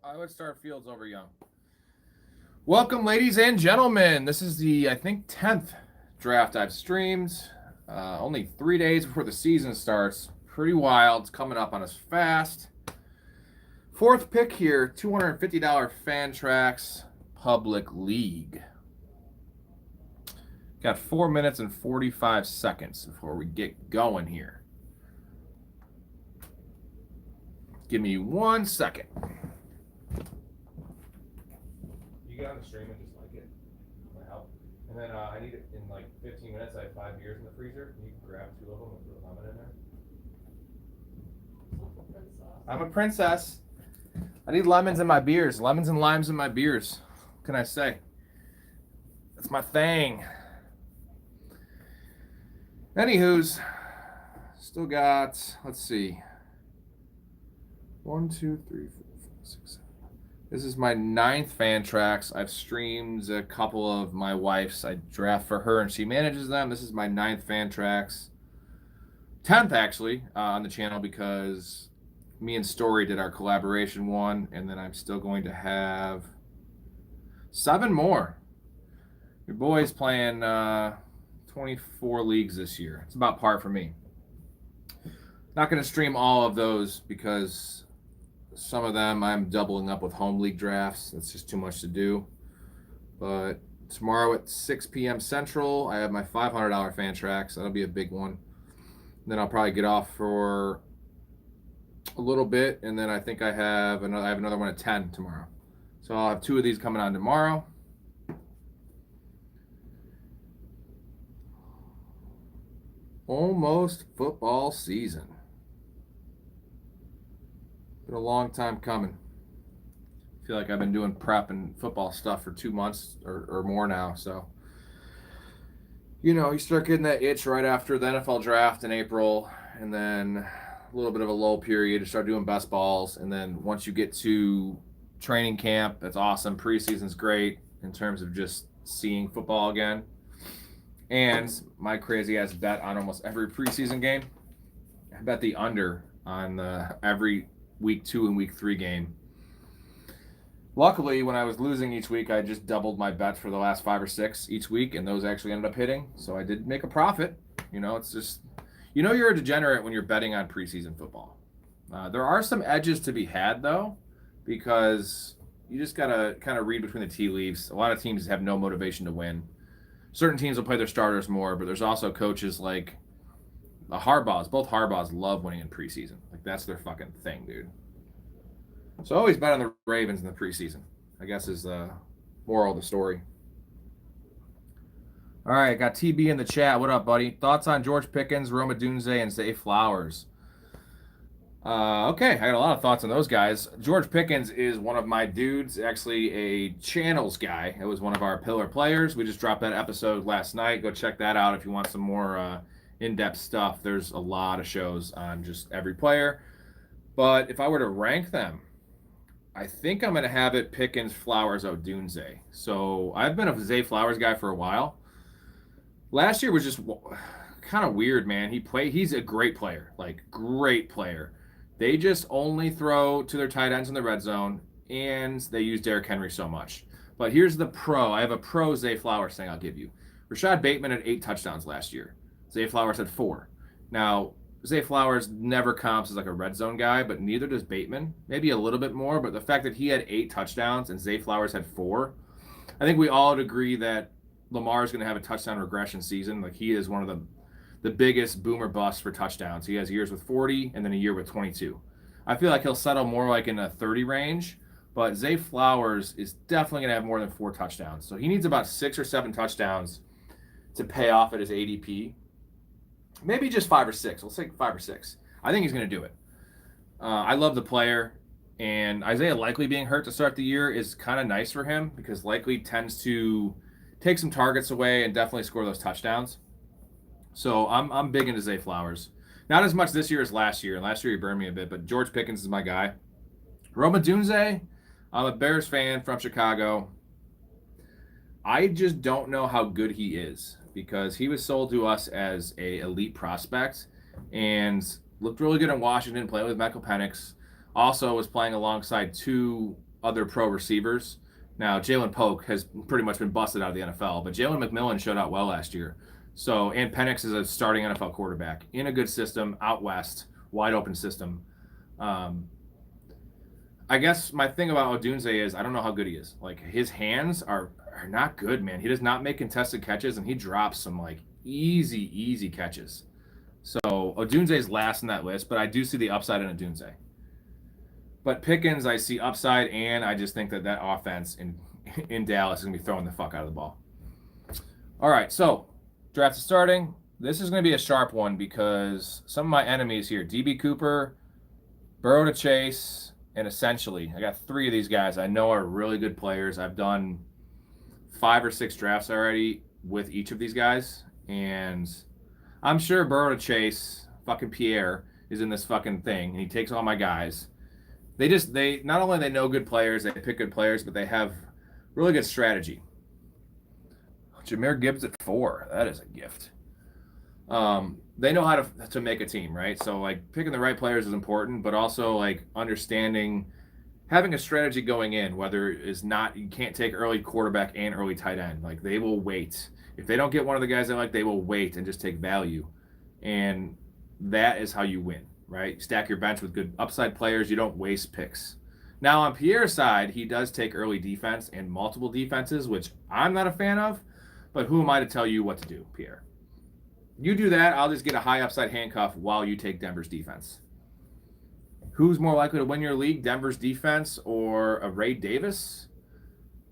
I would start Fields over Young. Welcome, ladies and gentlemen. This is the, I think, 10th draft I've streamed. Only 3 days before the season starts. Pretty wild. It's coming up on us fast. Fourth pick here, $250 Fantrax Public League. Got 4 minutes and 45 seconds before we get going here. Give me 1 second. You get on the stream and just like it. Might help. And then I need it in like 15 minutes. I have 5 beers in the freezer. You can grab 2 of them and put a lemon in there. I'm a princess. I need lemons in my beers. Lemons and limes in my beers. What can I say? That's my thing. Anywho's, still got, let's see. 1, 2, 3, 4, 5, 6, 7. This is my 9th Fantrax. I've streamed a couple of my wife's. I draft for her and she manages them. This is my 9th Fantrax. 10th actually on the channel because me and Story did our collaboration one, and then I'm still going to have 7 more. Your boy's playing 24 leagues this year. It's about par for me. Not going to stream all of those because some of them I'm doubling up with home league drafts. That's just too much to do. But tomorrow at 6 p.m. Central, I have my $500 Fantrax. That'll be a big one. And then I'll probably get off for a little bit, and then I think I have another one at 10 tomorrow. So I'll have 2 of these coming on tomorrow. Almost football season. Been a long time coming. I feel like I've been doing prep and football stuff for 2 months or more now. So, you start getting that itch right after the NFL draft in April, and then a little bit of a lull period to start doing best balls. And then once you get to training camp, that's awesome. Preseason's great in terms of just seeing football again. And my crazy ass bet on almost every preseason game. I bet the under on every week 2 and week 3 game. Luckily, when I was losing each week, I just doubled my bet for the last 5 or 6 each week, and those actually ended up hitting. So I did make a profit. It's just, you're a degenerate when you're betting on preseason football. There are some edges to be had, though, because you just got to kind of read between the tea leaves. A lot of teams have no motivation to win. Certain teams will play their starters more, but there's also coaches like the Harbaughs. Both Harbaughs love winning in preseason. Like, that's their fucking thing, dude. So I always bet on the Ravens in the preseason, I guess, is the moral of the story. All right, got TB in the chat. What up, buddy? Thoughts on George Pickens, Rome Odunze, and Zay Flowers? Okay, I got a lot of thoughts on those guys. George Pickens is one of my dudes, actually a channels guy. It was one of our pillar players. We just dropped that episode last night. Go check that out if you want some more in-depth stuff. There's a lot of shows on just every player. But if I were to rank them, I think I'm going to have it Pickens, Flowers, Odunze. So I've been a Zay Flowers guy for a while. Last year was just kind of weird, man. He's a great player, like great player. They just only throw to their tight ends in the red zone, and they use Derrick Henry so much. But here's the pro. I have a pro Zay Flowers thing I'll give you. Rashad Bateman had 8 touchdowns last year. Zay Flowers had 4. Now, Zay Flowers never comps as like a red zone guy, but neither does Bateman. Maybe a little bit more, but the fact that he had 8 touchdowns and Zay Flowers had 4, I think we all would agree that Lamar is going to have a touchdown regression season. Like, he is one of the biggest boomer busts for touchdowns. He has years with 40 and then a year with 22. I feel like he'll settle more like in a 30 range, but Zay Flowers is definitely going to have more than 4 touchdowns. So he needs about 6 or 7 touchdowns to pay off at his ADP. Maybe just 5 or 6. We'll say 5 or 6. I think he's going to do it. I love the player, and Isaiah Likely being hurt to start the year is kind of nice for him because Likely tends to take some targets away and definitely score those touchdowns. So I'm big into Zay Flowers. Not as much this year as last year. Last year he burned me a bit, but George Pickens is my guy. Rome Odunze, I'm a Bears fan from Chicago. I just don't know how good he is because he was sold to us as a elite prospect and looked really good in Washington, playing with Michael Penix. Also was playing alongside 2 other pro receivers. Now, Jalen Polk has pretty much been busted out of the NFL, but Jalen McMillan showed out well last year. So, and Penix is a starting NFL quarterback in a good system, out west, wide open system. I guess my thing about Odunze is I don't know how good he is. Like, his hands are not good, man. He does not make contested catches, and he drops some, like, easy catches. So, Odunze is last in that list, but I do see the upside in Odunze. But Pickens, I see upside, and I just think that offense in Dallas is going to be throwing the fuck out of the ball. All right, so draft is starting. This is going to be a sharp one because some of my enemies here, DB Cooper, Burrow to Chase, and essentially, I got 3 of these guys I know are really good players. I've done 5 or 6 drafts already with each of these guys, and I'm sure Burrow to Chase, fucking Pierre, is in this fucking thing, and he takes all my guys. They not only they know good players, they pick good players, but they have really good strategy. Jahmyr Gibbs at 4, that is a gift. They know how to make a team, right? So like picking the right players is important, but also like understanding, having a strategy going in, whether is not, you can't take early quarterback and early tight end. Like they will wait. If they don't get one of the guys they like, they will wait and just take value. And that is how you win, right? Stack your bench with good upside players. You don't waste picks. Now on Pierre's side, he does take early defense and multiple defenses, which I'm not a fan of, but who am I to tell you what to do, Pierre? You do that, I'll just get a high upside handcuff while you take Denver's defense. Who's more likely to win your league, Denver's defense or a Ray Davis?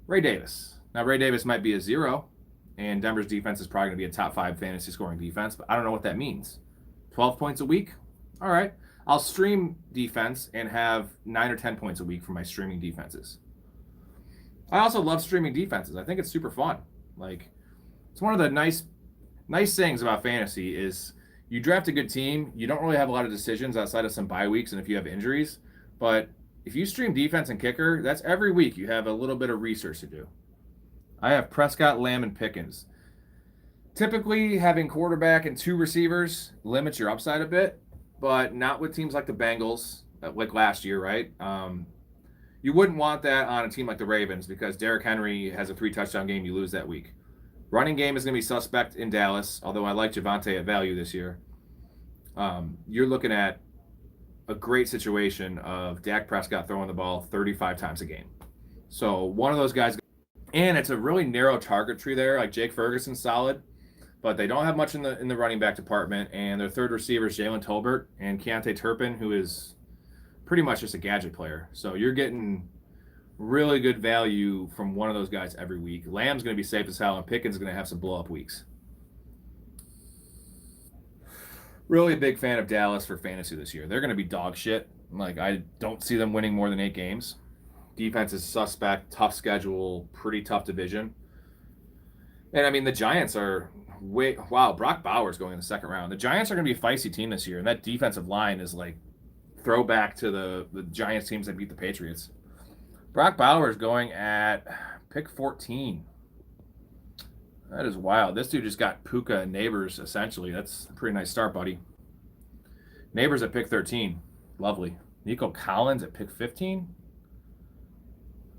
Ray Davis. Now, Ray Davis might be a 0, and Denver's defense is probably going to be a top 5 fantasy scoring defense, but I don't know what that means. 12 points a week? All right. I'll stream defense and have 9 or 10 points a week for my streaming defenses. I also love streaming defenses. I think it's super fun. Like, it's one of the nice things about fantasy is you draft a good team, you don't really have a lot of decisions outside of some bye weeks and if you have injuries, but if you stream defense and kicker, that's every week you have a little bit of research to do. I have Prescott, Lamb, and Pickens. Typically, having quarterback and 2 receivers limits your upside a bit, but not with teams like the Bengals, like last year, right? You wouldn't want that on a team like the Ravens because Derrick Henry has a 3-touchdown game, you lose that week. Running game is going to be suspect in Dallas, although I like Javonte at value this year. You're looking at a great situation of Dak Prescott throwing the ball 35 times a game. So one of those guys, and it's a really narrow target tree there. Like Jake Ferguson's solid, but they don't have much in the running back department. And their third receiver is Jalen Tolbert and Keontae Turpin, who is pretty much just a gadget player. So you're getting really good value from one of those guys every week. Lamb's going to be safe as hell, and Pickens is going to have some blow-up weeks. Really a big fan of Dallas for fantasy this year. They're going to be dog shit. Like, I don't see them winning more than 8 games. Defense is suspect, tough schedule, pretty tough division. And, I mean, the Giants are wow, Brock Bowers going in the second round. The Giants are going to be a feisty team this year, and that defensive line is like throwback to the Giants teams that beat the Patriots. Brock Bowers going at pick 14. That is wild. This dude just got Puka and Neighbors, essentially. That's a pretty nice start, buddy. Neighbors at pick 13. Lovely. Nico Collins at pick 15.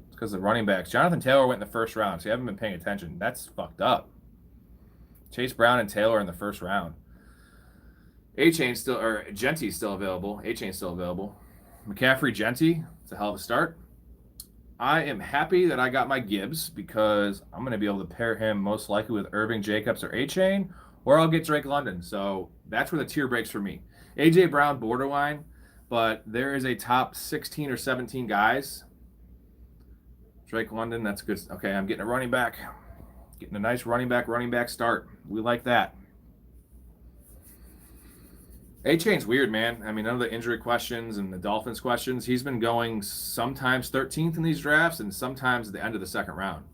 It's because of the running backs. Jonathan Taylor went in the first round, so you haven't been paying attention. That's fucked up. Chase Brown and Taylor in the first round. Genty's still available. A-Chain's still available. McCaffrey, Genty. It's a hell of a start. I am happy that I got my Gibbs because I'm going to be able to pair him most likely with Irving Jacobs or A-Chain, or I'll get Drake London. So that's where the tier breaks for me. A.J. Brown, borderline, but there is a top 16 or 17 guys. Drake London, that's good. Okay, I'm getting a running back. Getting a nice running back start. We like that. A-Chain's weird, man. I mean, none of the injury questions and the Dolphins questions. He's been going sometimes 13th in these drafts and sometimes at the end of the second round.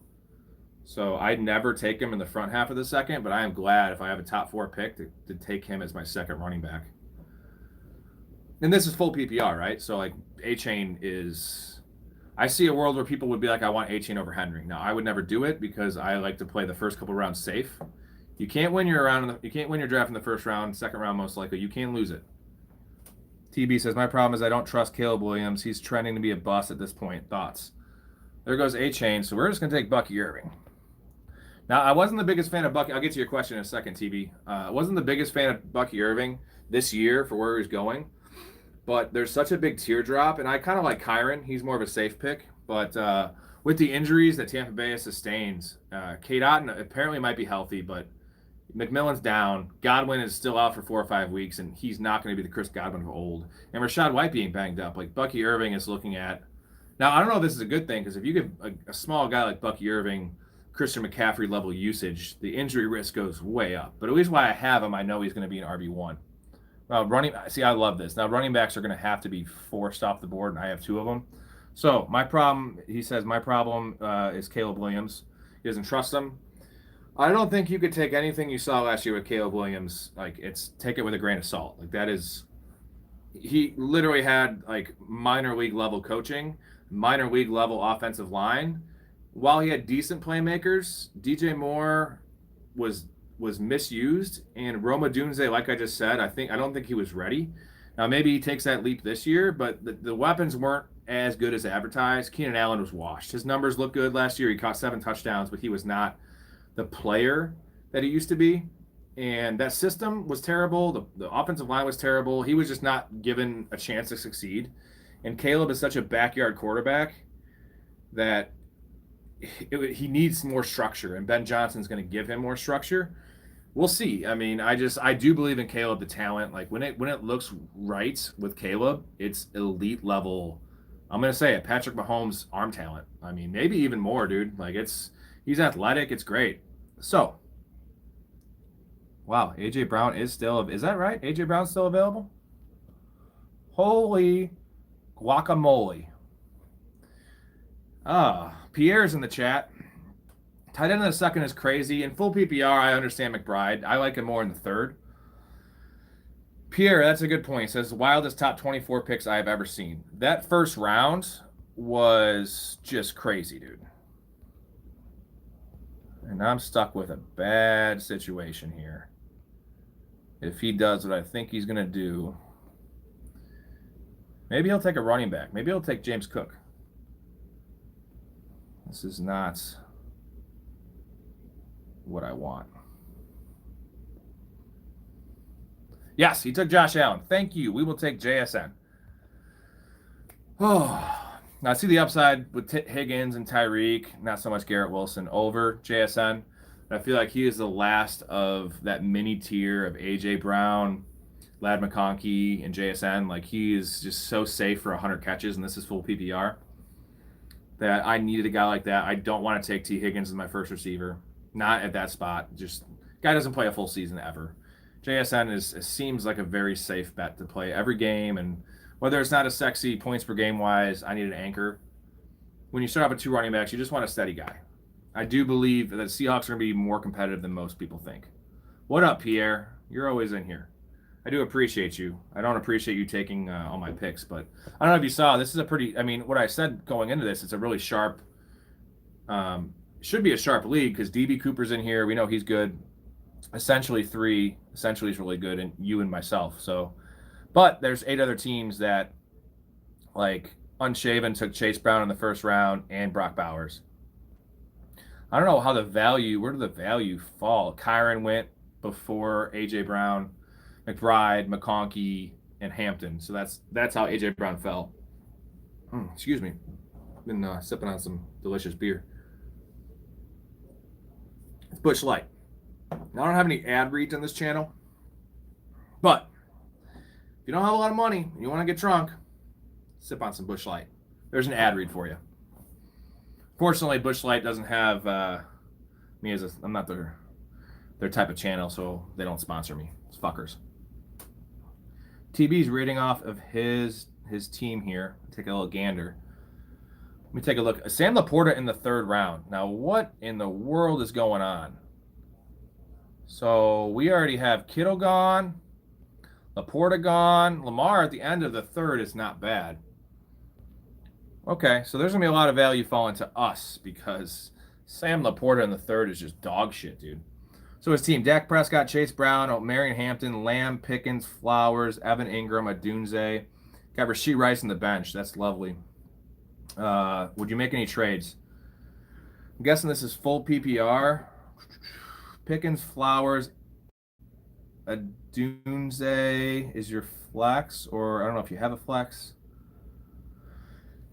So I'd never take him in the front half of the second, but I am glad if I have a top 4 pick to take him as my second running back. And this is full PPR, right? So, like, A-Chain is... I see a world where people would be like, I want A-Chain over Henry. Now, I would never do it because I like to play the first couple rounds safe. You can't win your draft in the first round, second round most likely. You can lose it. TB says, my problem is I don't trust Caleb Williams. He's trending to be a bust at this point. Thoughts? There goes A-Chain. So we're just going to take Bucky Irving. Now, I wasn't the biggest fan of Bucky. I'll get to your question in a second, TB. I wasn't the biggest fan of Bucky Irving this year for where he's going. But there's such a big teardrop. And I kind of like Kyron. He's more of a safe pick. But with the injuries that Tampa Bay has sustained, Kate Otten apparently might be healthy, but McMillan's down. Godwin is still out for 4 or 5 weeks, and he's not going to be the Chris Godwin of old. And Rachaad White being banged up. Like, Bucky Irving is looking at... Now, I don't know if this is a good thing, because if you give a small guy like Bucky Irving Christian McCaffrey level usage, the injury risk goes way up. But at least while I have him, I know he's going to be an RB1. I love this. Now, running backs are going to have to be forced off the board, and I have 2 of them. So, my problem is Caleb Williams. He doesn't trust him. I don't think you could take anything you saw last year with Caleb Williams, take it with a grain of salt. He literally had, minor league level coaching, minor league level offensive line. While he had decent playmakers, DJ Moore was misused, and Roma Dunze, like I just said, I don't think he was ready. Now maybe he takes that leap this year, but the weapons weren't as good as advertised. Keenan Allen was washed. His numbers looked good last year. He caught 7 touchdowns, but he was not the player that he used to be. And that system was terrible. The offensive line was terrible. He was just not given a chance to succeed. And Caleb is such a backyard quarterback that he needs more structure, and Ben Johnson's going to give him more structure. We'll see. I mean, I do believe in Caleb, the talent. When it looks right with Caleb, it's elite level. I'm going to say it, Patrick Mahomes arm talent. I mean, maybe even more, dude. He's athletic. It's great. So, wow, AJ Brown is that right? AJ Brown's still available? Holy guacamole. Pierre's in the chat. Tight end in the second is crazy. In full PPR, I understand McBride. I like him more in the third. Pierre, that's a good point. He says, wildest top 24 picks I have ever seen. That first round was just crazy, dude. And I'm stuck with a bad situation here. If he does what I think he's going to do, maybe he'll take a running back. Maybe he'll take James Cook. This is not what I want. Yes, he took Josh Allen. Thank you. We will take JSN. Oh, now I see the upside with Higgins and Tyreek, not so much Garrett Wilson, over JSN. But I feel like he is the last of that mini tier of AJ Brown, Ladd McConkey, and JSN. He is just so safe for 100 catches, and this is full PPR, that I needed a guy like that. I don't want to take T. Higgins as my first receiver. Not at that spot. Just guy doesn't play a full season ever. JSN seems like a very safe bet to play every game, and whether it's not a sexy points per game wise, I need an anchor. When you start off with 2 running backs, you just want a steady guy. I do believe that the Seahawks are going to be more competitive than most people think. What up, Pierre? You're always in here. I do appreciate you. I don't appreciate you taking all my picks, but I don't know if you saw, this is a pretty, what I said going into this, it's a really sharp, should be a sharp league because DB Cooper's in here. We know he's good. Essentially is really good, and you and myself. So, but there's 8 other teams that, Unshaven took Chase Brown in the first round and Brock Bowers. I don't know how where did the value fall? Kyron went before AJ Brown, McBride, McConkey, and Hampton. So that's how AJ Brown fell. Excuse me. I've been sipping on some delicious beer. It's Busch Light. Now, I don't have any ad reads on this channel, but if you don't have a lot of money and you want to get drunk, sip on some Busch Light. There's an ad read for you. Fortunately, Busch Light doesn't have me I'm not their type of channel, so they don't sponsor me. It's fuckers. TB's reading off of his team here. Take a little gander. Let me take a look. Sam Laporta in the 3rd round. Now, what in the world is going on? So we already have Kittle gone, Laporta gone. Lamar at the end of the 3rd is not bad. Okay, so there's going to be a lot of value falling to us because Sam Laporta in the 3rd is just dog shit, dude. So his team, Dak Prescott, Chase Brown, Marion Hampton, Lamb, Pickens, Flowers, Evan Ingram, Adunze. Got Rashee Rice on the bench. That's lovely. Would you make any trades? I'm guessing this is full PPR. Pickens, Flowers, a Dunze is your flex, or I don't know if you have a flex.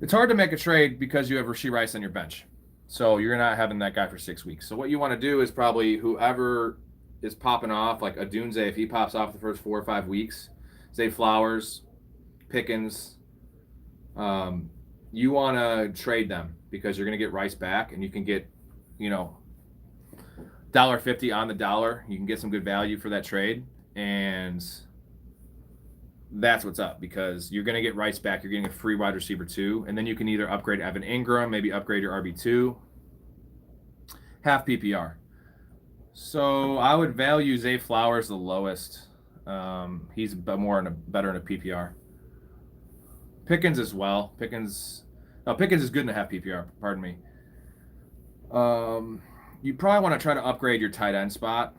It's hard to make a trade because you have Rashee Rice on your bench. So you're not having that guy for 6 weeks. So what you want to do is probably whoever is popping off, like a Dunze, if he pops off the first 4 or 5 weeks, say Flowers, Pickens, you want to trade them because you're going to get Rice back and you can get, $1.50 on the dollar. You can get some good value for that trade. And that's what's up because you're going to get Rice back. You're getting a free wide receiver too. And then you can either upgrade Evan Ingram, maybe upgrade your RB2. Half PPR. So I would value Zay Flowers the lowest. He's better in a PPR. Pickens as well. Pickens is good in a half PPR. Pardon me. You probably want to try to upgrade your tight end spot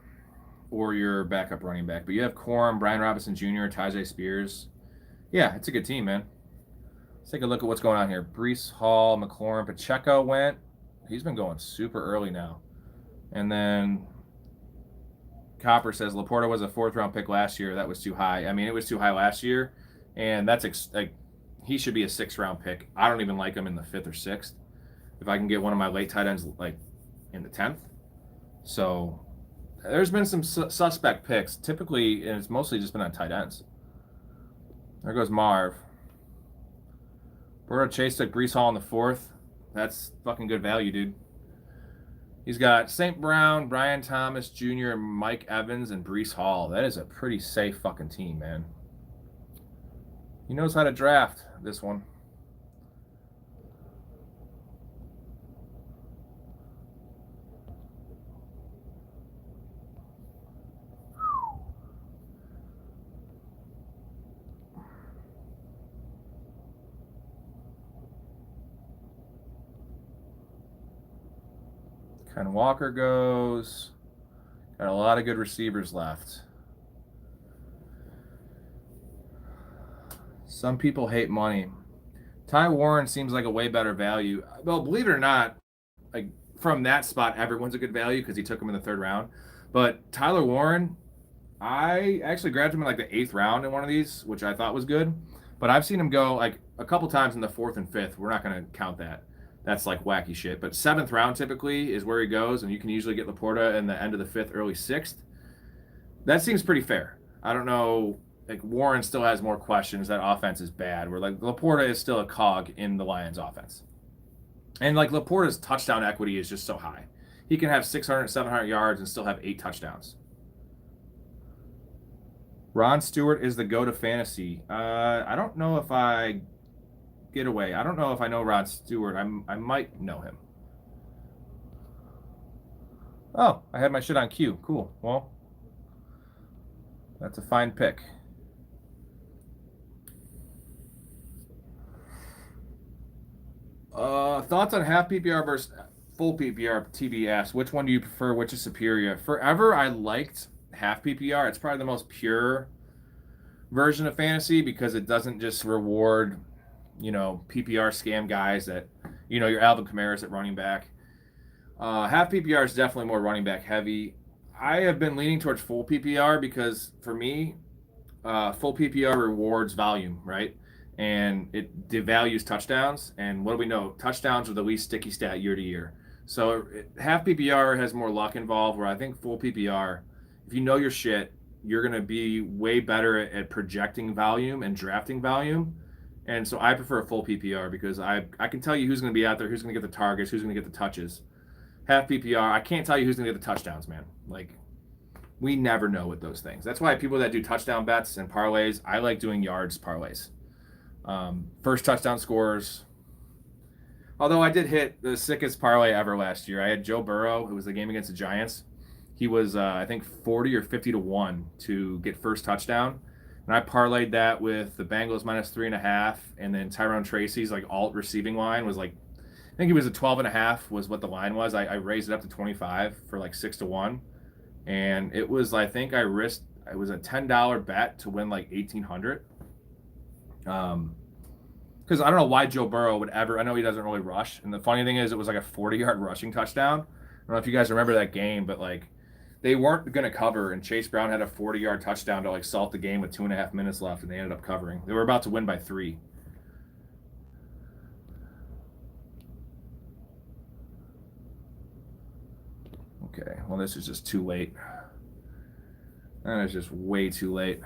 or your backup running back. But you have Corum, Brian Robinson Jr., Tyjae Spears. Yeah, it's a good team, man. Let's take a look at what's going on here. Breece Hall, McLaurin, Pacheco went. He's been going super early now. And then Copper says Laporta was a 4th-round pick last year. That was too high. I mean, it was too high last year. And that's he should be a 6th-round pick. I don't even like him in the 5th or 6th. If I can get one of my late tight ends like in the 10th. So there's been some suspect picks. Typically, and it's mostly just been on tight ends. There goes Marv. Burrow Chase took Breece Hall in the 4th. That's fucking good value, dude. He's got St. Brown, Brian Thomas Jr., Mike Evans, and Breece Hall. That is a pretty safe fucking team, man. He knows how to draft this one. Ken Walker goes. Got a lot of good receivers left. Some people hate money. Ty Warren seems like a way better value. Well, believe it or not, like from that spot, everyone's a good value because he took him in the 3rd round. But Tyler Warren, I actually grabbed him in like the 8th round in one of these, which I thought was good. But I've seen him go like a couple times in the 4th and 5th. We're not going to count that. That's like wacky shit. But 7th round typically is where he goes, and you can usually get Laporta in the end of the 5th, early 6th. That seems pretty fair. I don't know. Like Warren still has more questions. That offense is bad. Where like Laporta is still a cog in the Lions offense. And like Laporta's touchdown equity is just so high. He can have 600, 700 yards and still have 8 touchdowns. Ron Stewart is the go-to fantasy. I don't know if I get away. I don't know if I know Ron Stewart. I might know him. Oh, I had my shit on cue. Cool. Well, that's a fine pick. Thoughts on half PPR versus full PPR? TBS. Which one do you prefer? Which is superior? Forever, I liked half PPR. It's probably the most pure version of fantasy because it doesn't just reward, PPR scam guys that, your Alvin Kamara's at running back. Half PPR is definitely more running back heavy. I have been leaning towards full PPR because for me, full PPR rewards volume, right? And it devalues touchdowns. And what do we know? Touchdowns are the least sticky stat year to year. So half PPR has more luck involved, where I think full PPR, if you know your shit, you're going to be way better at projecting volume and drafting volume. And so I prefer a full PPR because I can tell you who's going to be out there, who's going to get the targets, who's going to get the touches. Half PPR, I can't tell you who's going to get the touchdowns, man. Like, we never know with those things. That's why people that do touchdown bets and parlays, I like doing yards parlays. First touchdown scores. Although I did hit the sickest parlay ever last year. I had Joe Burrow, who was the game against the Giants. He was, I think, 40 or 50 to 1 to get first touchdown. And I parlayed that with the Bengals -3.5. And then Tyrone Tracy's like alt receiving line was like, I think he was a 12.5 was what the line was. I raised it up to 25 for like 6 to 1. And it was, I think it was a $10 bet to win like 1,800. Because because I don't know why Joe Burrow would ever. I know he doesn't really rush, and the funny thing is, it was like a 40-yard rushing touchdown. I don't know if you guys remember that game, but like they weren't going to cover, and Chase Brown had a 40-yard touchdown to like salt the game with 2.5 minutes left, and they ended up covering. They were about to win by 3. Okay, well, this is just too late. That is just way too late.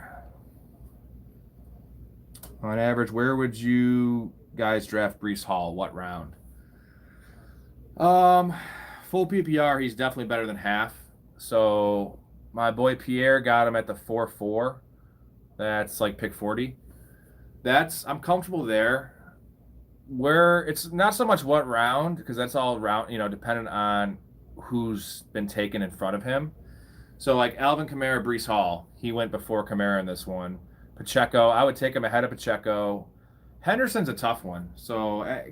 On average, where would you guys draft Breece Hall? What round? Full PPR, he's definitely better than half. So my boy Pierre got him at the 4-4. That's like pick 40. I'm comfortable there. Where it's not so much what round, because that's all round, dependent on who's been taken in front of him. So like Alvin Kamara, Breece Hall, he went before Kamara in this one. Pacheco, I would take him ahead of Pacheco. Henderson's a tough one. So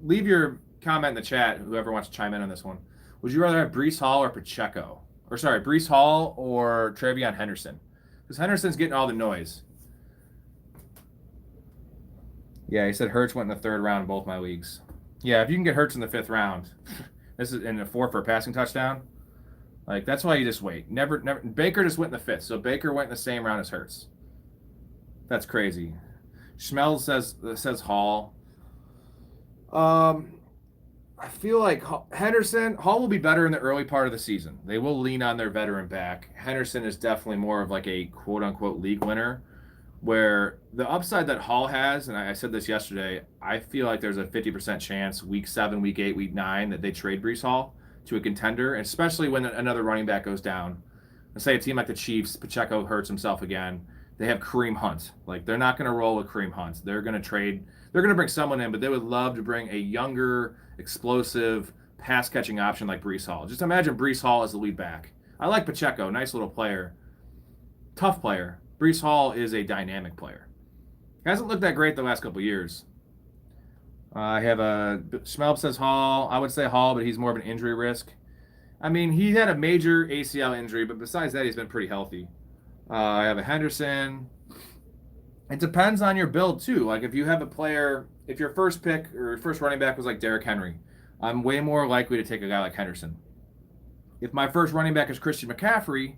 leave your comment in the chat, whoever wants to chime in on this one. Would you rather have Breece Hall or Pacheco? Or sorry, Breece Hall or Travion Henderson? Because Henderson's getting all the noise. Yeah, he said Hurts went in the 3rd round in both my leagues. Yeah, if you can get Hurts in the 5th round, this is in the 4 for a passing touchdown. Like, that's why you just wait. Never. Baker just went in the 5th, so Baker went in the same round as Hurts. That's crazy. Schmel says Hall. I feel like Hall will be better in the early part of the season. They will lean on their veteran back. Henderson is definitely more of like a quote-unquote league winner, where the upside that Hall has, and I said this yesterday, I feel like there's a 50% chance week 7, week 8, week 9 that they trade Breece Hall to a contender, especially when another running back goes down. Let's say a team like the Chiefs, Pacheco hurts himself again. They have Kareem Hunt. Like, they're not going to roll with Kareem Hunt. They're going to trade. They're going to bring someone in, but they would love to bring a younger, explosive, pass-catching option like Breece Hall. Just imagine Breece Hall as the lead back. I like Pacheco. Nice little player. Tough player. Breece Hall is a dynamic player. Hasn't looked that great the last couple of years. I have a Schmelp says Hall. I would say Hall, but he's more of an injury risk. I mean, he had a major ACL injury, but besides that, he's been pretty healthy. I have a Henderson. It depends on your build, too. Like, if you have a player, if your first pick or first running back was like Derrick Henry, I'm way more likely to take a guy like Henderson. If my first running back is Christian McCaffrey,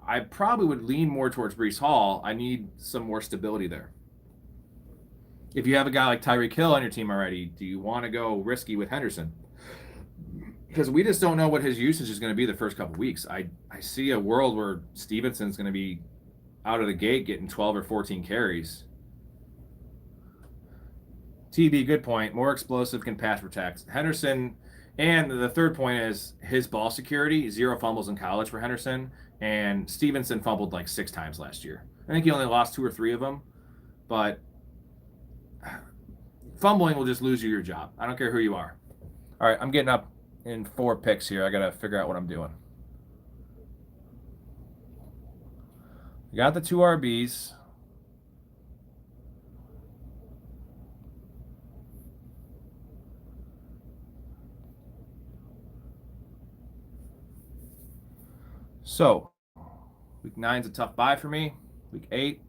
I probably would lean more towards Breece Hall. I need some more stability there. If you have a guy like Tyreek Hill on your team already, do you want to go risky with Henderson? Because we just don't know what his usage is going to be the first couple of weeks. I see a world where Stevenson's going to be out of the gate getting 12 or 14 carries. TB, good point. More explosive, can pass protect. Henderson, and the third point is his ball security. 0 fumbles in college for Henderson, and Stevenson fumbled like 6 times last year. I think he only lost 2 or 3 of them, but fumbling will just lose you your job. I don't care who you are. All right, I'm getting up in 4 picks here. I got to figure out what I'm doing. We got the 2 RBs. So, week 9's a tough bye for me. Week 8,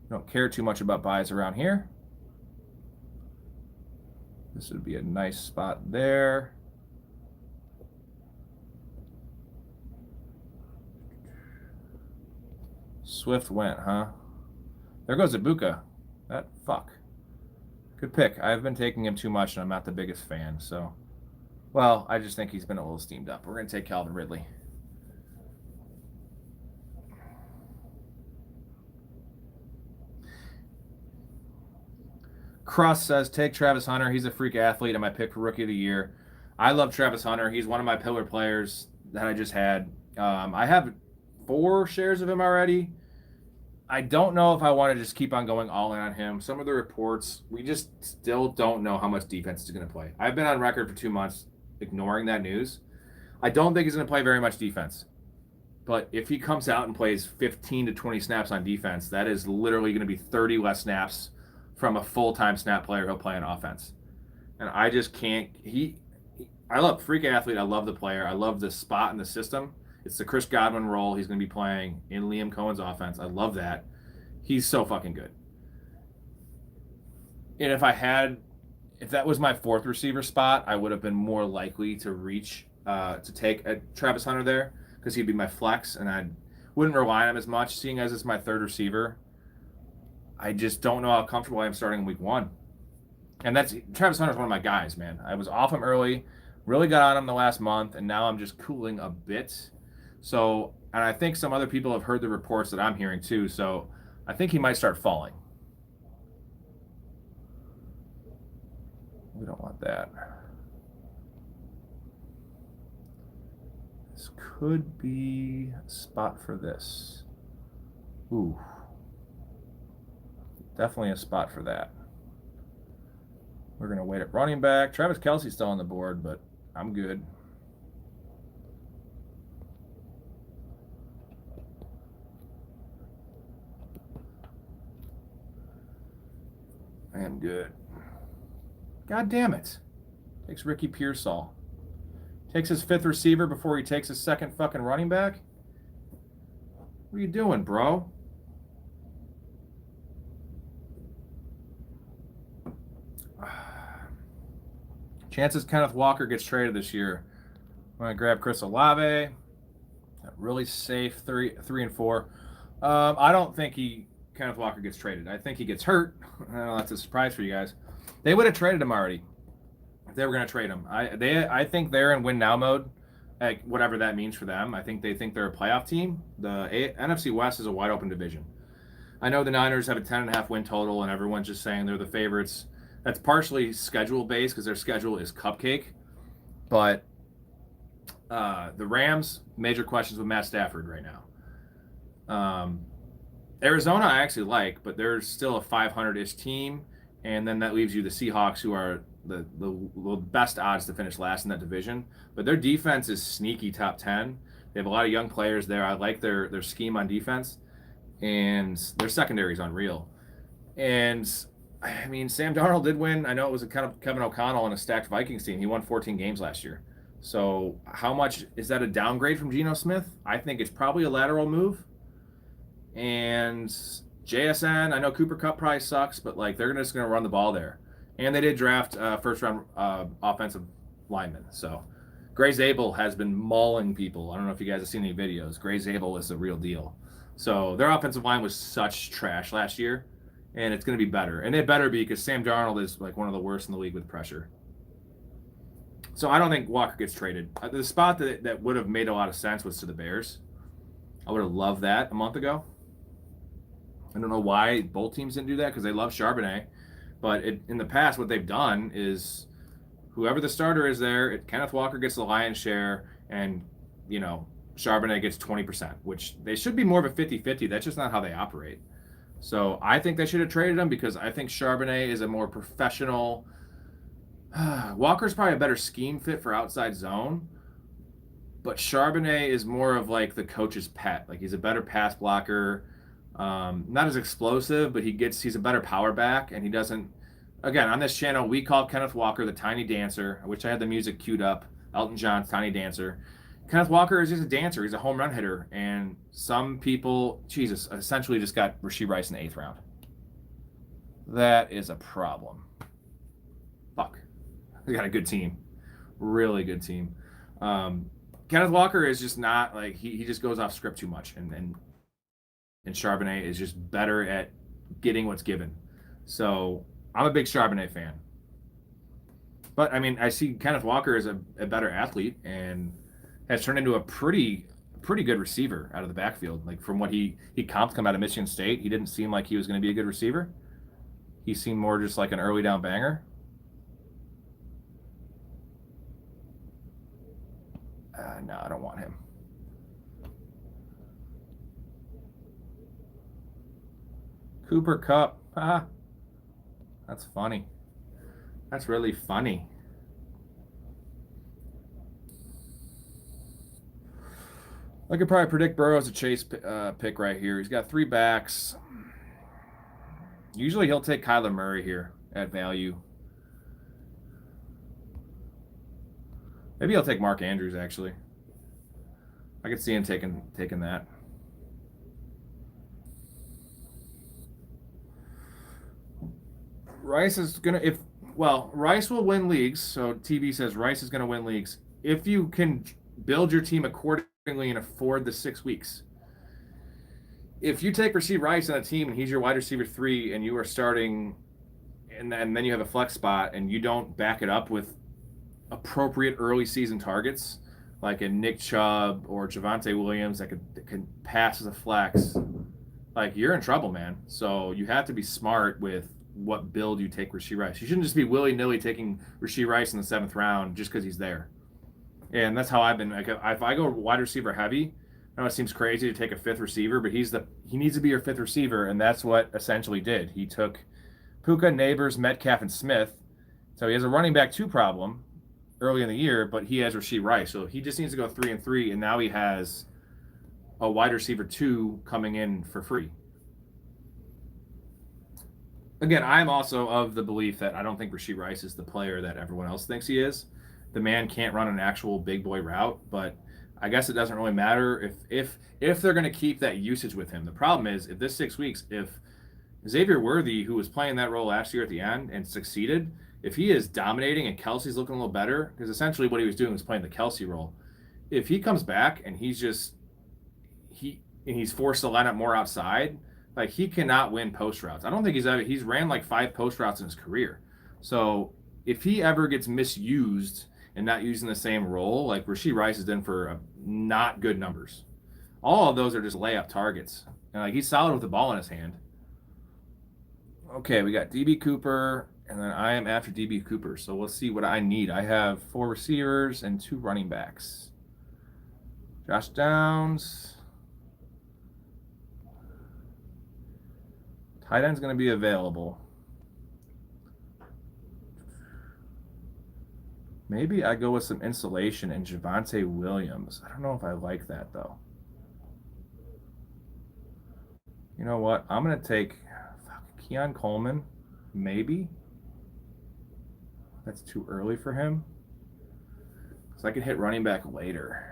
don't care too much about buys around here. This would be a nice spot there. Swift went, huh? There goes Ibuka. That fuck. Good pick. I've been taking him too much, and I'm not the biggest fan. So, well, I just think he's been a little steamed up. We're going to take Calvin Ridley. Cross says, take Travis Hunter. He's a freak athlete and my pick for Rookie of the Year. I love Travis Hunter. He's one of my pillar players that I just had. I have 4 shares of him already. I don't know if I want to just keep on going all in on him. Some of the reports, we just still don't know how much defense is going to play. I've been on record for 2 months ignoring that news. I don't think he's going to play very much defense. But if he comes out and plays 15 to 20 snaps on defense, that is literally going to be 30 less snaps from a full-time snap player he'll play on offense. And I just can't. I love freak athlete. I love the player. I love the spot in the system. It's the Chris Godwin role he's going to be playing in Liam Cohen's offense. I love that. He's so fucking good. And if that was my fourth receiver spot, I would have been more likely to reach to take a Travis Hunter there because he'd be my flex, and I wouldn't rely on him as much. Seeing as it's my third receiver, I just don't know how comfortable I am starting in week one. And that's Travis Hunter's one of my guys, man. I was off him early, really got on him the last month, and now I'm just cooling a bit. So, and I think some other people have heard the reports that I'm hearing too. So, I think he might start falling. We don't want that. This could be a spot for this. Ooh. Definitely a spot for that. We're going to wait at running back. Travis Kelce's still on the board, but I'm good. I am good. God damn it. Takes Ricky Pearsall. Takes his fifth receiver before he takes his second fucking running back? What are you doing, bro? Chances Kenneth Walker gets traded this year. I'm going to grab Chris Olave. Really safe 3 and 4. I don't think Kenneth Walker gets traded. I think he gets hurt. I know that's a surprise for you guys. They would have traded him already if they were going to trade him. I think they're in win now mode, like whatever that means for them. I think they think they're a playoff team. The NFC West is a wide open division. I know the Niners have a 10.5 win total, and everyone's just saying they're the favorites. That's partially schedule based because their schedule is cupcake, but the Rams, major questions with Matt Stafford right now. Arizona I actually like, but they're still a 500-ish team, and then that leaves you the Seahawks, who are the best odds to finish last in that division. But their defense is sneaky top 10. They have a lot of young players there. I like their scheme on defense, and their secondary is unreal. And I mean, Sam Darnold did win. I know it was a kind of Kevin O'Connell on a stacked Vikings team. He won 14 games last year. So how much is that a downgrade from Geno Smith? I think it's probably a lateral move. And JSN, I know Cooper Kupp probably sucks, but like they're just going to run the ball there. And they did draft first round offensive lineman. So Gray Zabel has been mauling people. I don't know if you guys have seen any videos. Gray Zabel is the real deal. So their offensive line was such trash last year, and it's going to be better. And it better be because Sam Darnold is like one of the worst in the league with pressure. So I don't think Walker gets traded. The spot that would have made a lot of sense was to the Bears. I would have loved that a month ago. I don't know why both teams didn't do that because they love Charbonnet. But in the past, what they've done is whoever the starter is there, Kenneth Walker gets the lion's share, and, you know, Charbonnet gets 20%, which they should be more of a 50-50. That's just not how they operate. So I think they should have traded him because I think Charbonnet is a more professional. Walker's probably a better scheme fit for outside zone, but Charbonnet is more of like the coach's pet. Like he's a better pass blocker, not as explosive, but he's a better power back, and he doesn't. Again, on this channel, we call Kenneth Walker the Tiny Dancer. I wish I had the music queued up. Elton John's Tiny Dancer. Kenneth Walker is just a dancer. He's a home run hitter, and some people, Jesus, essentially just got Rashee Rice in the 8th round. That is a problem. Fuck. We got a good team. Really good team. Kenneth Walker is just not like he just goes off script too much, and Charbonnet is just better at getting what's given. So I'm a big Charbonnet fan. But I mean, I see Kenneth Walker as a better athlete and has turned into a pretty good receiver out of the backfield. Like from what he comped come out of Michigan State, he didn't seem like he was going to be a good receiver. He seemed more just like an early down banger. No, I don't want him. Cooper Kupp. Ah, that's funny. That's really funny. I could probably predict Burrow as a chase pick right here. He's got 3 backs. Usually he'll take Kyler Murray here at value. Maybe he'll take Mark Andrews, actually. I could see him taking that. Rice is gonna Rice will win leagues. So TV says Rice is gonna win leagues if you can build your team accordingly and afford the 6 weeks. If you take Rashee Rice on a team and he's your wide receiver 3 and you are starting, and then you have a flex spot and you don't back it up with appropriate early season targets like a Nick Chubb or Javonte Williams that can pass as a flex, like you're in trouble, man. So you have to be smart with what build you take Rashee Rice. You shouldn't just be willy-nilly taking Rashee Rice in the 7th round just because he's there. And that's how I've been. Like, if I go wide receiver heavy, I know it seems crazy to take a 5th receiver, but he needs to be your 5th receiver, and that's what essentially did. He took Puka, Neighbors, Metcalf, and Smith. So he has a running back 2 problem early in the year, but he has Rashee Rice. So he just needs to go 3-3, and now he has a wide receiver 2 coming in for free. Again, I'm also of the belief that I don't think Rashee Rice is the player that everyone else thinks he is. The man can't run an actual big boy route, but I guess it doesn't really matter if they're going to keep that usage with him. The problem is, if this 6 weeks, if Xavier Worthy, who was playing that role last year at the end and succeeded, if he is dominating and Kelsey's looking a little better, because essentially what he was doing was playing the Kelsey role. If he comes back and he's forced to line up more outside, like he cannot win post routes. I don't think he's ran like 5 post routes in his career. So if he ever gets misused and not using the same role, like Rashee Rice has done for not good numbers. All of those are just layup targets. And like he's solid with the ball in his hand. Okay, we got DB Cooper, and then I am after DB Cooper. So let's see what I need. I have 4 receivers and 2 running backs. Josh Downs. Tight end's going to be available. Maybe I go with some insulation and Javonte Williams. I don't know if I like that, though. You know what? I'm going to take Keon Coleman, maybe. That's too early for him. So I can hit running back later.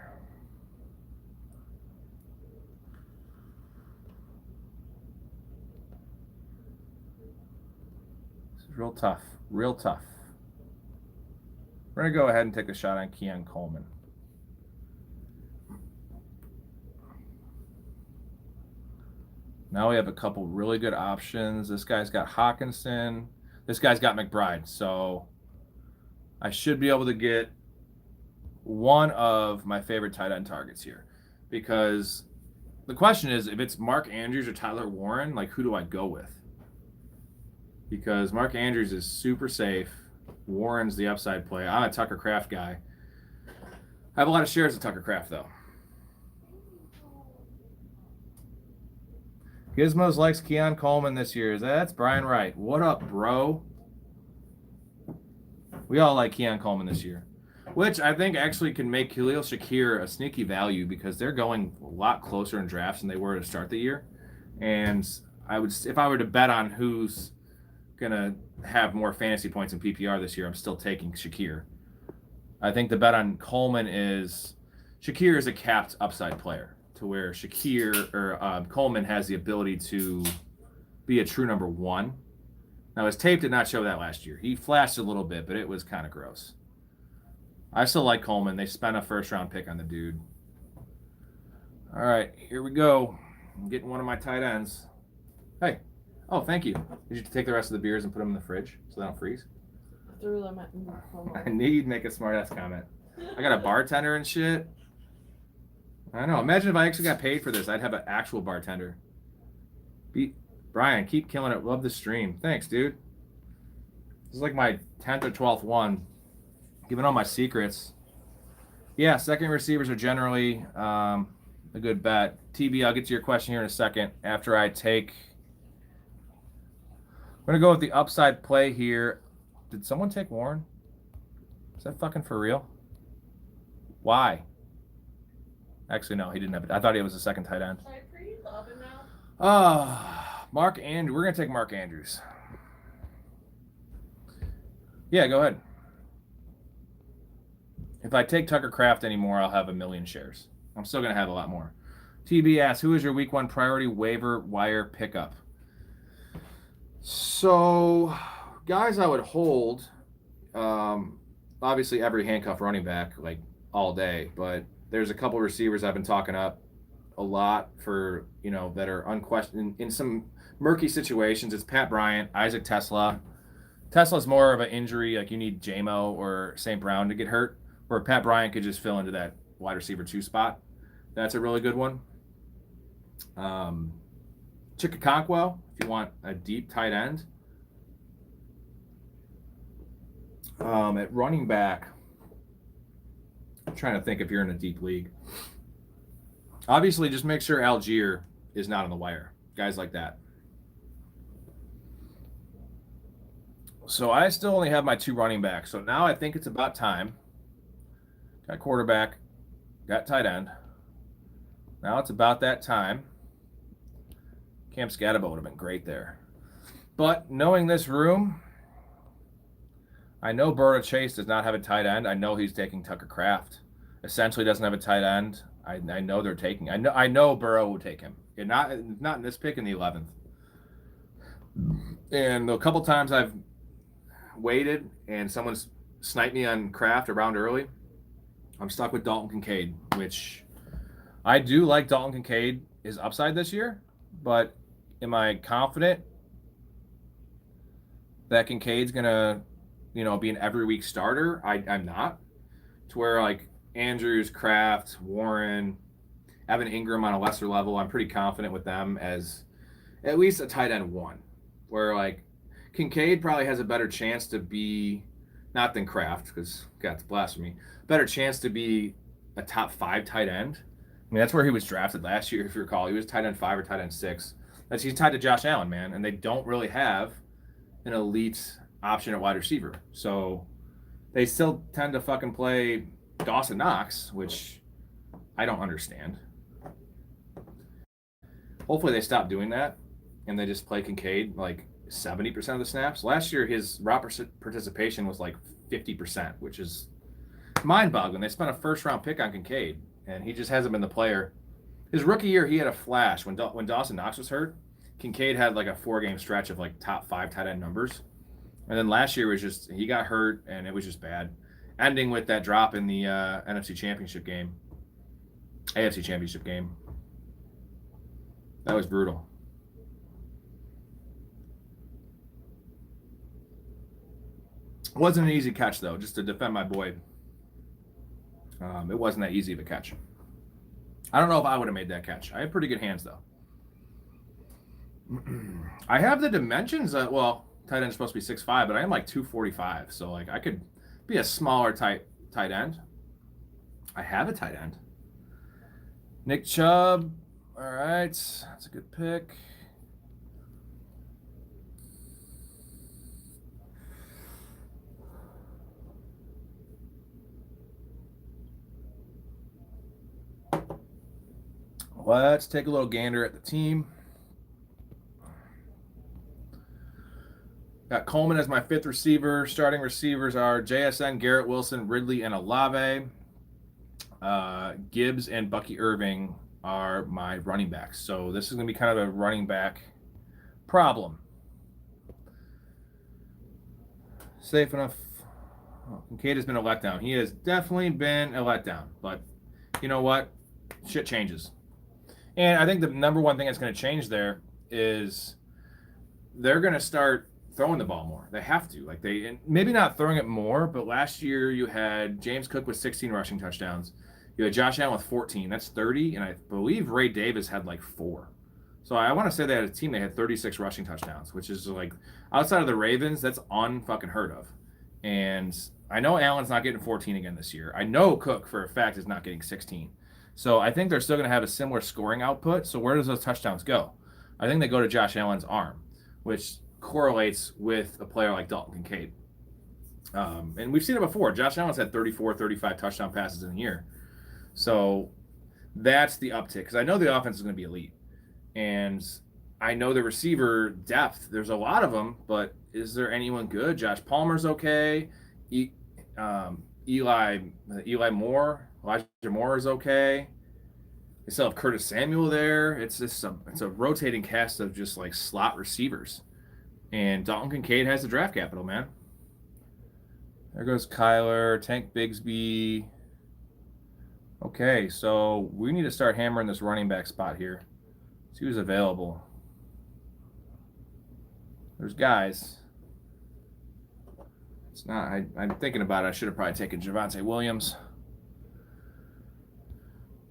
This is real tough. Real tough. We're going to go ahead and take a shot on Keon Coleman. Now we have a couple really good options. This guy's got Hawkinson. This guy's got McBride. So I should be able to get one of my favorite tight end targets here. Because the question is, if it's Mark Andrews or Tyler Warren, like who do I go with? Because Mark Andrews is super safe. Warren's the upside play. I'm a Tucker Kraft guy. I have a lot of shares of Tucker Kraft, though. Gizmos likes Keon Coleman this year. That's Brian Wright. What up, bro? We all like Keon Coleman this year, which I think actually can make Khalil Shakir a sneaky value because they're going a lot closer in drafts than they were to start the year. And I would, if I were to bet on who's gonna have more fantasy points in PPR this year, I'm still taking Shakir. I think the bet on Coleman is Shakir is a capped upside player, to where Coleman has the ability to be a true number 1. Now his tape did not show that last year. He flashed a little bit, but it was kind of gross. I still like Coleman. They spent a 1st-round pick on the dude. All right, here we go. I'm getting one of my tight ends. Hey. Oh, thank you. Did you take the rest of the beers and put them in the fridge so they don't freeze? Threw them at me. I knew you'd make a smart-ass comment. I got a bartender and shit. I know. Imagine if I actually got paid for this. I'd have an actual bartender. Brian, keep killing it. Love the stream. Thanks, dude. This is like my 10th or 12th one. Giving all my secrets. Yeah, second receivers are generally a good bet. TB, I'll get to your question here in a second after I take... I'm going to go with the upside play here. Did someone take Warren? Is that fucking for real? Why? Actually, no, he didn't have it. I thought he was a second tight end. Mark Andrews. We're going to take Mark Andrews. Yeah, go ahead. If I take Tucker Kraft anymore, I'll have 1 million shares. I'm still going to have a lot more. TB asks, who is your week 1 priority waiver wire pickup? So guys I would hold, obviously every handcuff running back like all day, but there's a couple receivers I've been talking up a lot for, that are unquestioned in some murky situations. It's Pat Bryant, Isaac Tesla. Tesla's more of an injury, like you need JMO or St. Brown to get hurt, where Pat Bryant could just fill into that wide receiver 2 spot. That's a really good one. Chickaconquo, if you want a deep tight end. At running back, I'm trying to think if you're in a deep league. Obviously, just make sure Algier is not on the wire. Guys like that. So I still only have my 2 running backs. So now I think it's about time. Got quarterback, got tight end. Now it's about that time. Cam Scatabo would have been great there. But knowing this room, I know Burrow Chase does not have a tight end. I know he's taking Tucker Kraft. Essentially doesn't have a tight end. I know they're taking. I know Burrow will take him. Not in this pick in the 11th. And a couple times I've waited and someone's sniped me on Kraft around early, I'm stuck with Dalton Kincaid, which I do like. Dalton Kincaid is upside this year, but am I confident that Kincaid's gonna, be an every week starter? I'm not. To where like Andrews, Kraft, Warren, Evan Ingram on a lesser level, I'm pretty confident with them as at least a tight end 1. Where like Kincaid probably has a better chance to be, not than Kraft, because God's blasphemy, better chance to be a top 5 tight end. I mean, that's where he was drafted last year, if you recall. He was tight end 5 or tight end 6. He's tied to Josh Allen, man, and they don't really have an elite option at wide receiver. So they still tend to fucking play Dawson Knox, which I don't understand. Hopefully they stop doing that and they just play Kincaid like 70% of the snaps. Last year, his route participation was like 50%, which is mind-boggling. They spent a first-round pick on Kincaid, and he just hasn't been the player. His rookie year, he had a flash. When Dawson Knox was hurt, Kincaid had like a 4-game stretch of like top 5 tight end numbers. And then last year was just, he got hurt, and it was just bad. Ending with that drop in the AFC Championship game. That was brutal. Wasn't an easy catch, though, just to defend my boy. It wasn't that easy of a catch. I don't know if I would have made that catch. I have pretty good hands, though. I have the dimensions that, well, tight end is supposed to be 6'5", but I am like 245. So, like, I could be a smaller tight end. I have a tight end. Nick Chubb. All right. That's a good pick. Let's take a little gander at the team. Got Coleman as my 5th receiver. Starting receivers are JSN, Garrett Wilson, Ridley, and Olave. Gibbs and Bucky Irving are my running backs. So this is going to be kind of a running back problem. Safe enough. Kincaid has been a letdown. He has definitely been a letdown. But you know what? Shit changes. And I think the number one thing that's going to change there is they're going to start throwing the ball more. They have to. Like maybe not throwing it more, but last year you had James Cook with 16 rushing touchdowns. You had Josh Allen with 14. That's 30, and I believe Ray Davis had like 4. So I want to say they had a team that had 36 rushing touchdowns, which is like outside of the Ravens, that's unfucking heard of. And I know Allen's not getting 14 again this year. I know Cook for a fact is not getting 16. So I think they're still going to have a similar scoring output. So where does those touchdowns go? I think they go to Josh Allen's arm, which correlates with a player like Dalton Kincaid. And we've seen it before. Josh Allen's had 34, 35 touchdown passes in a year. So that's the uptick. Because I know the offense is going to be elite. And I know the receiver depth. There's a lot of them, but is there anyone good? Josh Palmer's okay. Eli Moore. Elijah Moore is okay. They still have Curtis Samuel there. It's a rotating cast of just like slot receivers. And Dalton Kincaid has the draft capital, man. There goes Kyler, Tank Bigsby. Okay, so we need to start hammering this running back spot here. See who's available. There's guys. It's not. I'm thinking about it. I should have probably taken Javonte Williams.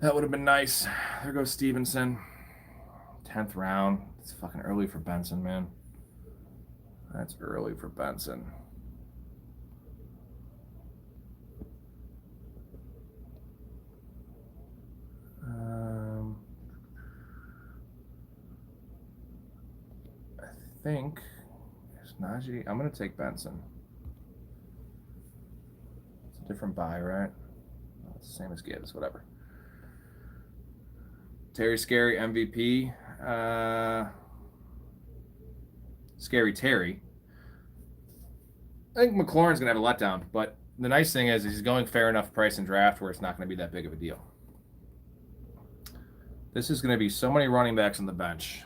That would have been nice. There goes Stevenson. 10th round. It's fucking early for Benson, man. That's early for Benson. I think there's Najee. I'm going to take Benson. It's a different buy, right? Oh, it's the same as Gibbs, whatever. Terry Scary, MVP. Scary Terry. I think McLaurin's going to have a letdown, but the nice thing is he's going fair enough price in draft where it's not going to be that big of a deal. This is going to be so many running backs on the bench.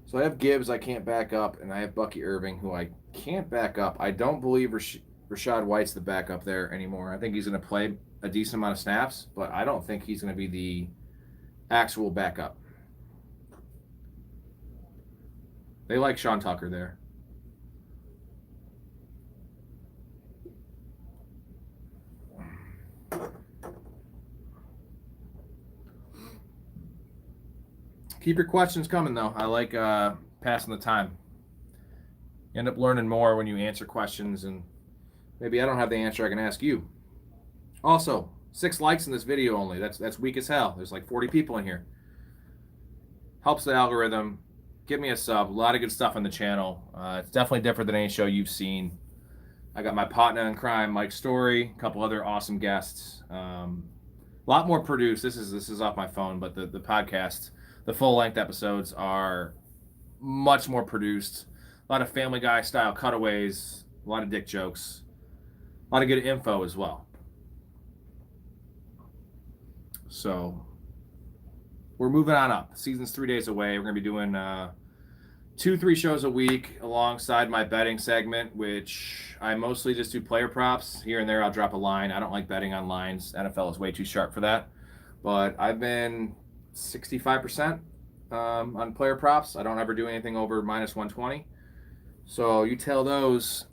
So I have Gibbs I can't back up, and I have Bucky Irving who I can't back up. I don't believe Rashad White's the backup there anymore. I think he's going to play a decent amount of snaps, but I don't think he's going to be the actual backup. They like Sean Tucker there. Keep your questions coming, though. I like passing the time. You end up learning more when you answer questions, and maybe I don't have the answer, I can ask you. Also, 6 likes in this video only. That's weak as hell. There's like 40 people in here. Helps the algorithm. Give me a sub. A lot of good stuff on the channel. It's definitely different than any show you've seen. I got my partner in crime, Mike Story, a couple other awesome guests. A lot more produced. This is off my phone, but the podcast, the full-length episodes are much more produced. A lot of Family Guy style cutaways, a lot of dick jokes, a lot of good info as well. So we're moving on up. Season's 3 days away. We're going to be doing 2-3 shows a week alongside my betting segment, which I mostly just do player props. Here and there I'll drop a line. I don't like betting on lines. NFL is way too sharp for that. But I've been 65% on player props. I don't ever do anything over minus 120. So you tell those,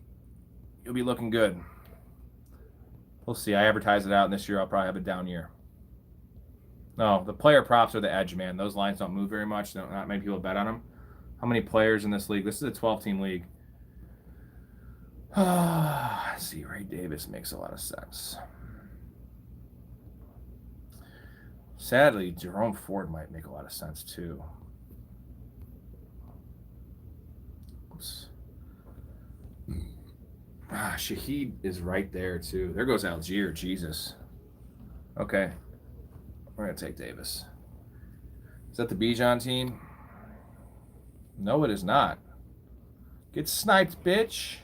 you'll be looking good. We'll see. I advertise it out, and this year I'll probably have a down year. No, the player props are the edge, man. Those lines don't move very much. Not many people bet on them. How many players in this league? This is a 12-team league. See, Ray Davis makes a lot of sense. Sadly, Jerome Ford might make a lot of sense too. Oops. Shaheed is right there too. There goes Algier. Jesus. Okay. We're going to take Davis. Is that the Bijan team? No, it is not. Get sniped, bitch.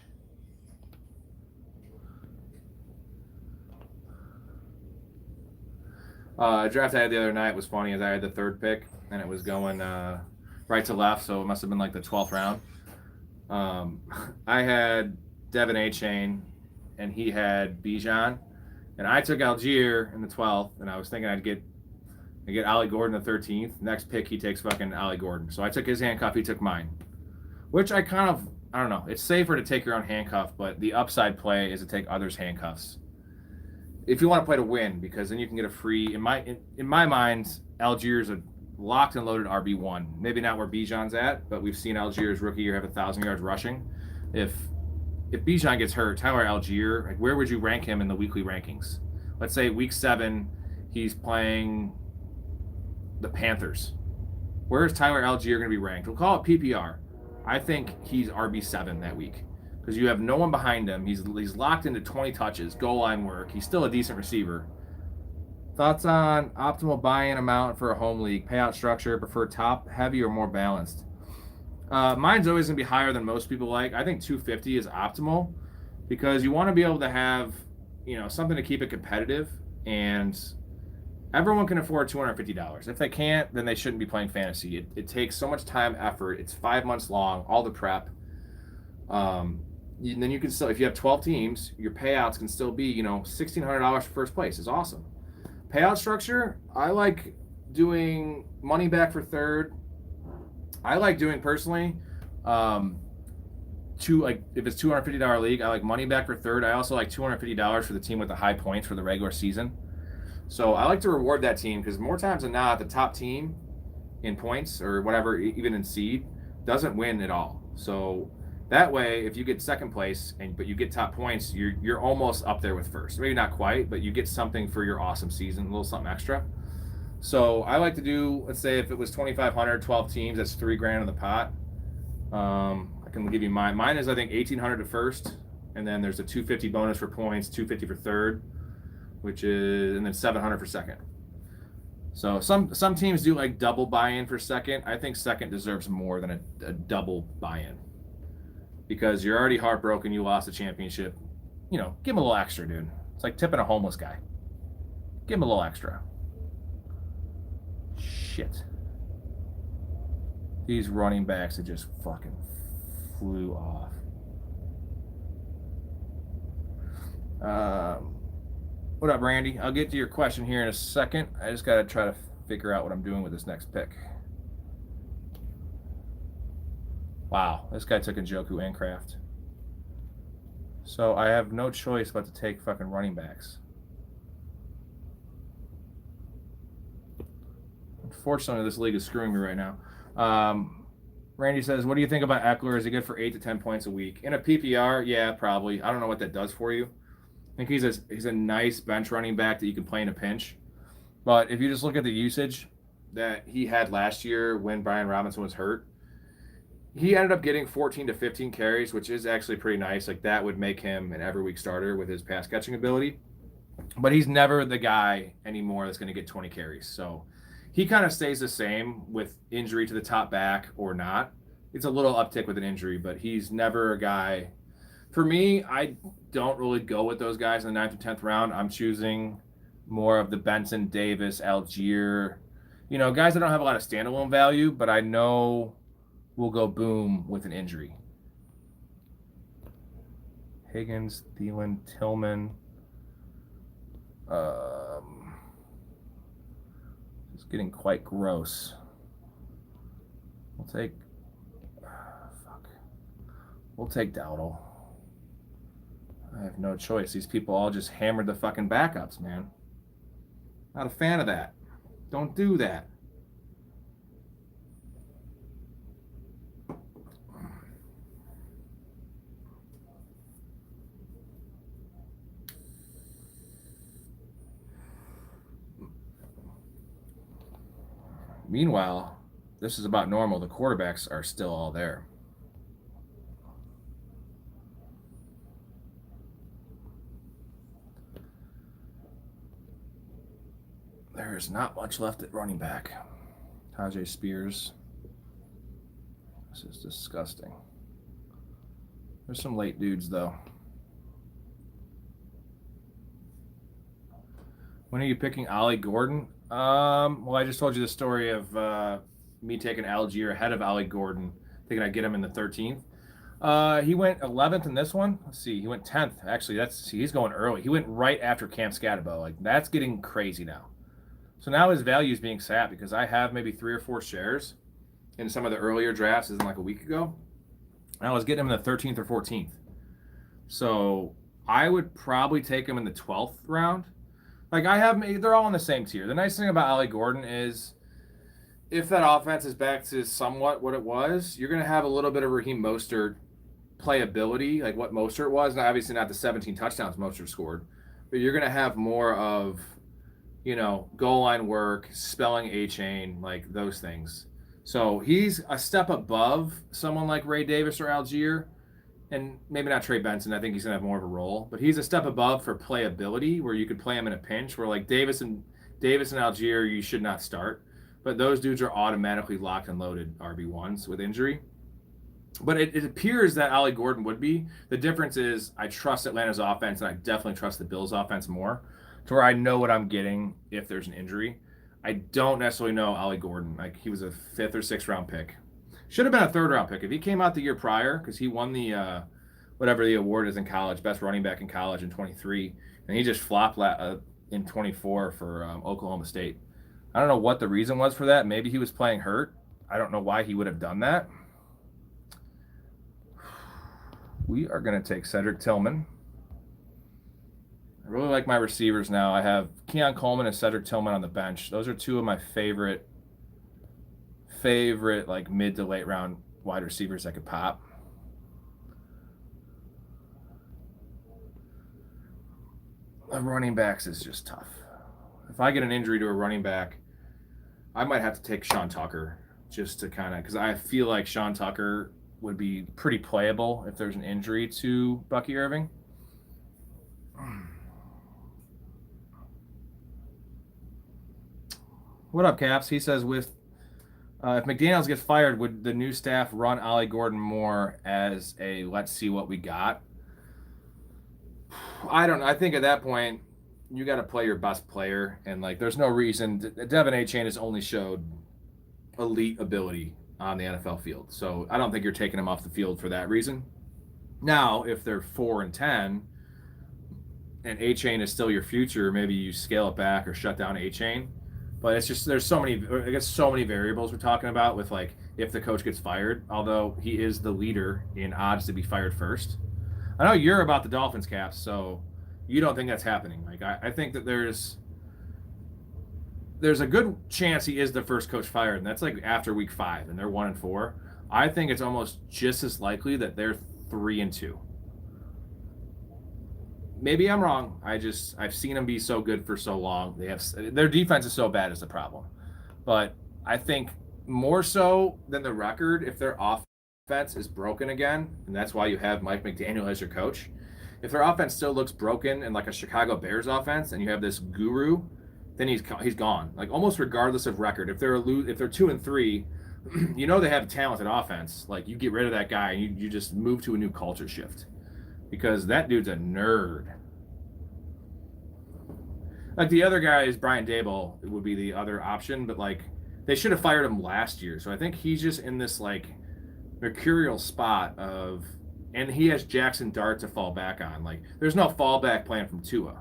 Draft I had the other night was funny as I had the 3rd pick, and it was going right to left, so it must have been like the 12th round. I had Devin A-Chain, and he had Bijan, and I took Algier in the 12th, and I was thinking I'd get Ollie Gordon the 13th. Next pick, he takes fucking Ollie Gordon. So I took his handcuff, he took mine. Which I don't know. It's safer to take your own handcuff, but the upside play is to take others' handcuffs. If you want to play to win, because then you can get a free, in my mind, Algier's a locked and loaded RB1. Maybe not where Bijan's at, but we've seen Algier's rookie year have 1,000 yards rushing. If Bijan gets hurt, Tyler Algier, like, where would you rank him in the weekly rankings? Let's say week 7, he's playing the Panthers. Where is Tyler Algier going to be ranked? We'll call it PPR. I think he's RB7 that week because you have no one behind him. He's locked into 20 touches, goal line work. He's still a decent receiver. Thoughts on optimal buy-in amount for a home league? Payout structure, prefer top heavy or more balanced? Mine's always going to be higher than most people like. I think 250 is optimal because you want to be able to have, something to keep it competitive. And Everyone can afford $250. If they can't, then they shouldn't be playing fantasy. It takes so much time, effort. It's 5 months long, all the prep. Then you can still, if you have 12 teams, your payouts can still be, $1,600 for first place. Is awesome. Payout structure, I like doing money back for third. I like doing personally, if it's $250 league, I like money back for third. I also like $250 for the team with the high points for the regular season. So I like to reward that team because more times than not, the top team in points or whatever, even in seed, doesn't win at all. So that way, if you get second place but you get top points, you're almost up there with first. Maybe not quite, but you get something for your awesome season, a little something extra. So I like to do, let's say if it was 2,500, 12 teams, that's $3,000 in the pot. I can give you mine. Mine is I think 1,800 to first, and then there's a 250 bonus for points, 250 for third, and then 700 for second. So some teams do like double buy-in for second. I think second deserves more than a double buy-in because you're already heartbroken. You lost the championship. Give him a little extra, dude. It's like tipping a homeless guy. Give him a little extra. Shit. These running backs that just fucking flew off. What up, Randy? I'll get to your question here in a second. I just got to try to figure out what I'm doing with this next pick. Wow, this guy took Njoku and Kraft. So I have no choice but to take fucking running backs. Unfortunately, this league is screwing me right now. Randy says, what do you think about Eckler? Is he good for 8 to 10 points a week? In a PPR, yeah, probably. I don't know what that does for you. I think he's a nice bench running back that you can play in a pinch. But if you just look at the usage that he had last year when Brian Robinson was hurt, he ended up getting 14 to 15 carries, which is actually pretty nice. Like that would make him an every week starter with his pass catching ability. But he's never the guy anymore that's going to get 20 carries. So he kind of stays the same with injury to the top back or not. It's a little uptick with an injury, but he's never a guy. For me, I don't really go with those guys in the 9th or 10th round. I'm choosing more of the Benson, Davis, Algier, guys that don't have a lot of standalone value, but I know will go boom with an injury. Higgins, Thielen, Tillman. It's getting quite gross. We'll take Dowdle. I have no choice. These people all just hammered the fucking backups, man. Not a fan of that. Don't do that. Meanwhile, this is about normal. The quarterbacks are still all there. There's not much left at running back. Tajay Spears. This is disgusting. There's some late dudes, though. When are you picking Ollie Gordon? Well, I just told you the story of me taking Algier ahead of Ollie Gordon, thinking I'd get him in the 13th. He went 11th in this one. Let's see, he went 10th. Actually, he's going early. He went right after Cam Scatabo. Like, that's getting crazy now. So now his value is being sapped because I have maybe 3 or 4 shares in some of the earlier drafts, as in like a week ago. I was getting him in the 13th or 14th. So I would probably take him in the 12th round. Like they're all in the same tier. The nice thing about Ollie Gordon is if that offense is back to somewhat what it was, you're going to have a little bit of Raheem Mostert playability, like what Mostert was. Now, obviously not the 17 touchdowns Mostert scored, but you're going to have more of, goal line work, spelling A-chain, like those things. So he's a step above someone like Ray Davis or Algier, and maybe not Trey Benson. I think he's going to have more of a role, but he's a step above for playability where you could play him in a pinch where like Davis and Algier, you should not start, but those dudes are automatically locked and loaded RB1s with injury. But it appears that Ollie Gordon would be. The difference is I trust Atlanta's offense, and I definitely trust the Bills' offense more. to where I know what I'm getting if there's an injury. I don't necessarily know Ollie Gordon. Like, he was a 5th or 6th round pick. Should have been a 3rd round pick. If he came out the year prior, because he won the whatever the award is in college, best running back in college in 23, and he just flopped in 24 for Oklahoma State. I don't know what the reason was for that. Maybe he was playing hurt. I don't know why he would have done that. We are going to take Cedric Tillman. I really like my receivers now. I have Keon Coleman and Cedric Tillman on the bench. Those are 2 of my favorite like mid to late round wide receivers that could pop. Running backs is just tough. If I get an injury to a running back, I might have to take Sean Tucker just to kind of, because I feel like Sean Tucker would be pretty playable if there's an injury to Bucky Irving. What up, Caps? He says, if McDaniels gets fired, would the new staff run Ollie Gordon more as a let's see what we got? I don't know. I think at that point, you got to play your best player. And, like, there's no reason. Devin Achane has only showed elite ability on the NFL field. So I don't think you're taking him off the field for that reason. Now, if they're 4-10 and Achane is still your future, maybe you scale it back or shut down Achane. But it's just, there's so many variables we're talking about with, like, if the coach gets fired, although he is the leader in odds to be fired first. I know you're about the Dolphins, Caps, so you don't think that's happening. Like, I think that there's a good chance he is the first coach fired, and that's like after week 5, and they're 1-4. I think it's almost just as likely that they're 3-2. Maybe I'm wrong. I've seen them be so good for so long. Their defense is so bad is the problem. But I think more so than the record, if their offense is broken again, and that's why you have Mike McDaniel as your coach. If their offense still looks broken and like a Chicago Bears offense, and you have this guru, then he's gone. Like, almost regardless of record. If they're 2-3, you know they have a talented offense. Like, you get rid of that guy and you just move to a new culture shift. Because that dude's a nerd. Like, the other guy is Brian Daboll. It would be the other option, but, like, they should have fired him last year. So I think he's just in this, like, mercurial spot of, and he has Jackson Dart to fall back on. Like, there's no fallback plan from Tua.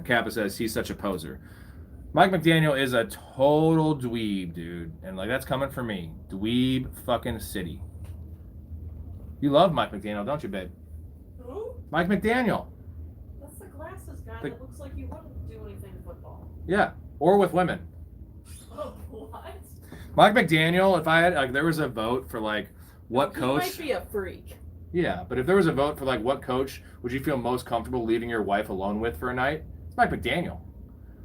Kappa says he's such a poser. Mike McDaniel is a total dweeb, dude. And, like, that's coming from me. Dweeb fucking city. You love Mike McDaniel, don't you, babe? Who? Mike McDaniel. That's the glasses guy that looks like he wouldn't do anything in football. Yeah, or with women. Oh, what? Mike McDaniel, if I had, like, there was a vote for, like, what coach. He might be a freak. Yeah, but if there was a vote for, like, what coach would you feel most comfortable leaving your wife alone with for a night, it's Mike McDaniel.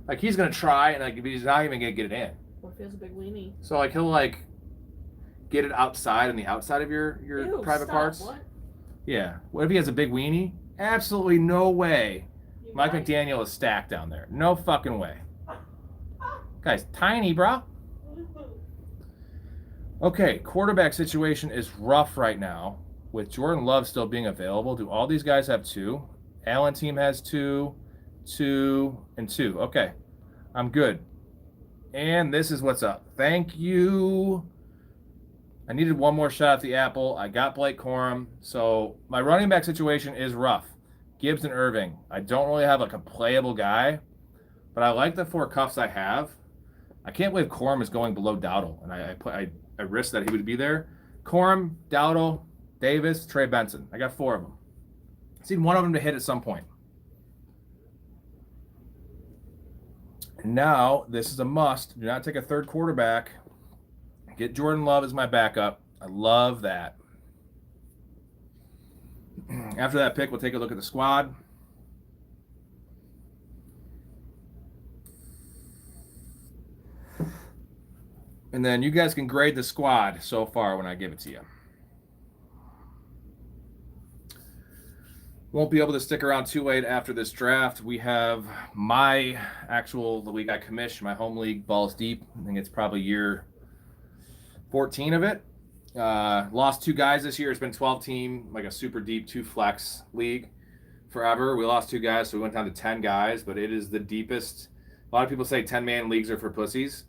Like, he's going to try, and, like, he's not even going to get it in. What if he has a big weenie? So, like, he'll, like, get it outside on the outside of your Ew, private stop. parts. What? Yeah. What if he has a big weenie? Absolutely no way. You Mike might. McDaniel is stacked down there. No fucking way. Guy's tiny, bro. Okay, quarterback situation is rough right now. With Jordan Love still being available, do all these guys have 2? Allen team has 2, 2, and 2. Okay, I'm good. And this is what's up. Thank you. I needed one more shot at the apple. I got Blake Corum. So my running back situation is rough. Gibbs and Irving. I don't really have like a playable guy, but I like the 4 cuffs I have. I can't believe Corum is going below Dowdle, and I risked that he would be there. Corum, Dowdle, Davis, Trey Benson. I got 4 of them. I need one of them to hit at some point. And now, this is a must. Do not take a 3rd quarterback. Get Jordan Love as my backup. I love that. After that pick, we'll take a look at the squad. And then you guys can grade the squad so far when I give it to you. Won't be able to stick around too late after this draft. We have the league I commissioned, my home league, Balls Deep. I think it's probably year 14 of it. Lost 2 guys this year. It's been 12-team, like a super deep 2-flex league. forever. We lost 2 guys, so we went down to 10 guys, but it is the deepest. A lot of people say 10-man leagues are for pussies.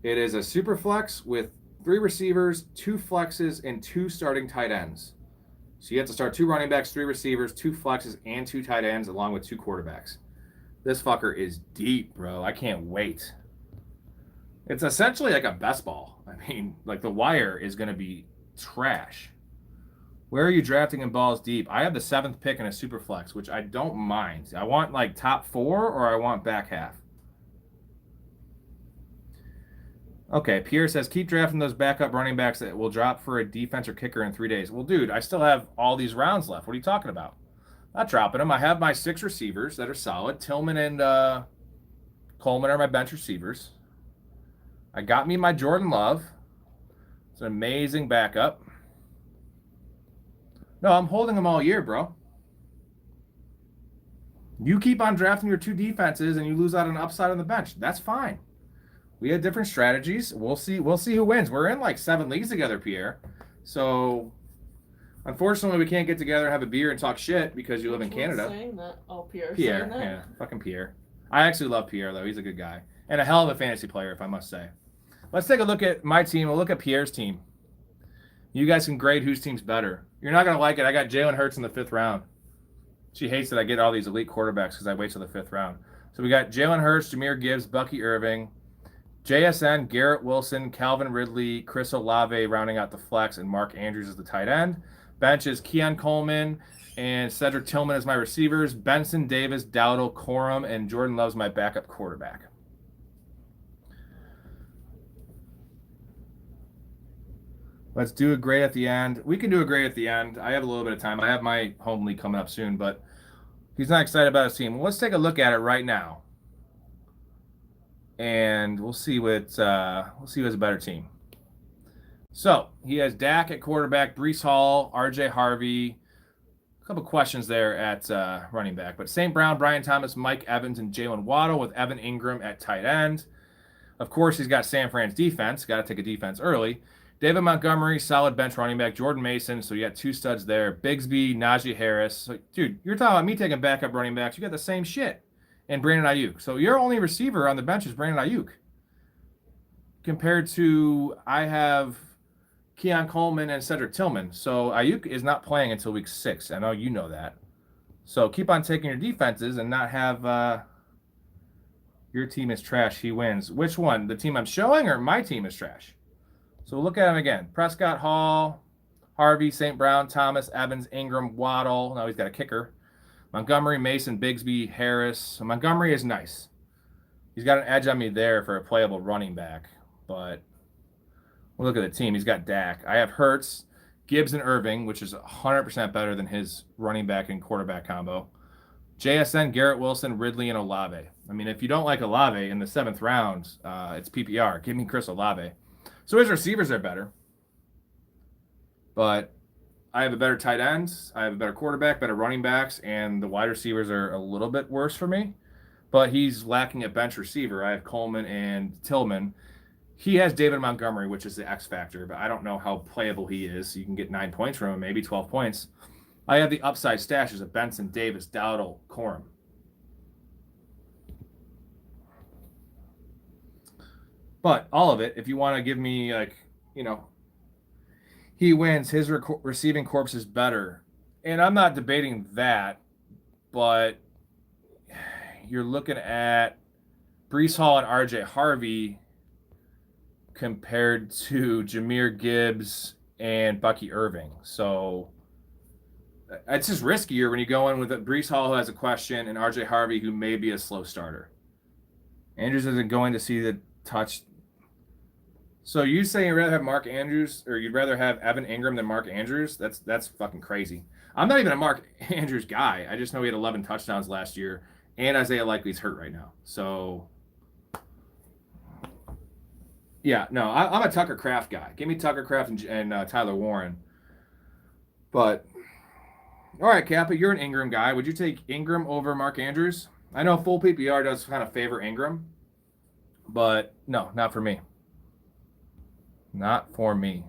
It is a super flex with 3 receivers, 2 flexes, and 2 starting tight ends. So you have to start 2 running backs, 3 receivers, 2 flexes, and 2 tight ends, along with 2 quarterbacks. This fucker is deep, bro. I can't wait. It's essentially like a best ball. I mean, like the wire is going to be trash. Where are you drafting in balls deep? I have the 7th pick in a super flex, which I don't mind. I want like top 4 or I want back half. Okay, Pierre says, keep drafting those backup running backs that will drop for a defense or kicker in 3 days. Well, dude, I still have all these rounds left. What are you talking about? Not dropping them. I have my 6 receivers that are solid. Tillman and Coleman are my bench receivers. I got me my Jordan Love. It's an amazing backup. No, I'm holding them all year, bro. You keep on drafting your 2 defenses and you lose out on upside on the bench. That's fine. We had different strategies. We'll see who wins. We're in like 7 leagues together, Pierre. So unfortunately we can't get together and have a beer and talk shit because you live in Canada. Saying that? Oh, Pierre. Pierre, saying that? yeah. Fucking Pierre. I actually love Pierre though. He's a good guy. And a hell of a fantasy player, if I must say. Let's take a look at my team. We'll look at Pierre's team. You guys can grade whose team's better. You're not gonna like it. I got Jalen Hurts in the 5th round. She hates that I get all these elite quarterbacks because I wait till the 5th round. So we got Jalen Hurts, Jahmyr Gibbs, Bucky Irving, JSN, Garrett Wilson, Calvin Ridley, Chris Olave rounding out the flex, and Mark Andrews as the tight end. Bench is Keon Coleman and Cedric Tillman as my receivers. Benson, Davis, Dowdle, Corum, and Jordan Love's my backup quarterback. Let's do a grade at the end. We can do a grade at the end. I have a little bit of time. I have my home league coming up soon, but he's not excited about his team. Well, let's take a look at it right now. And we'll see who has a better team. So he has Dak at quarterback, Breece Hall, RJ Harvey. A couple questions there at running back. But St. Brown, Brian Thomas, Mike Evans, and Jalen Waddle with Evan Ingram at tight end. Of course, he's got San Fran's defense. Got to take a defense early. David Montgomery, solid bench running back. Jordan Mason, so you got 2 studs there. Bigsby, Najee Harris. So, dude, you're talking about me taking backup running backs. You got the same shit. And Brandon Ayuk. So your only receiver on the bench is Brandon Ayuk. Compared to, I have Keon Coleman and Cedric Tillman. So Ayuk is not playing until week 6. I know you know that. So keep on taking your defenses and not have your team is trash. He wins. Which one? The team I'm showing or my team is trash? So we'll look at him again. Prescott, Hall, Harvey, St. Brown, Thomas, Evans, Ingram, Waddle. Now he's got a kicker. Montgomery, Mason, Bigsby, Harris. So Montgomery is nice. He's got an edge on me there for a playable running back. But we'll look at the team. He's got Dak. I have Hurts, Gibbs, and Irving, which is 100% better than his running back and quarterback combo. JSN, Garrett Wilson, Ridley, and Olave. I mean, if you don't like Olave in the 7th round, it's PPR. Give me Chris Olave. So his receivers are better. But I have a better tight end. I have a better quarterback, better running backs, and the wide receivers are a little bit worse for me. But he's lacking a bench receiver. I have Coleman and Tillman. He has David Montgomery, which is the X factor, but I don't know how playable he is. You can get 9 points from him, maybe 12 points. I have the upside stashes of Benson, Davis, Dowdle, Corum. But all of it, if you want to give me, like, you know, he wins, his receiving corpse is better. And I'm not debating that, but you're looking at Breece Hall and RJ Harvey compared to Jahmyr Gibbs and Bucky Irving. So it's just riskier when you go in with Breece Hall, who has a question, and RJ Harvey, who may be a slow starter. Andrews isn't going to see the touch. So you say you'd rather have Mark Andrews, or you'd rather have Evan Ingram than Mark Andrews? That's fucking crazy. I'm not even a Mark Andrews guy. I just know he had 11 touchdowns last year, and Isaiah Likely's hurt right now. So, yeah, no, I'm a Tucker Kraft guy. Give me Tucker Kraft and Tyler Warren. But, all right, Kappa, you're an Ingram guy. Would you take Ingram over Mark Andrews? I know full PPR does kind of favor Ingram, but no, not for me. Not for me.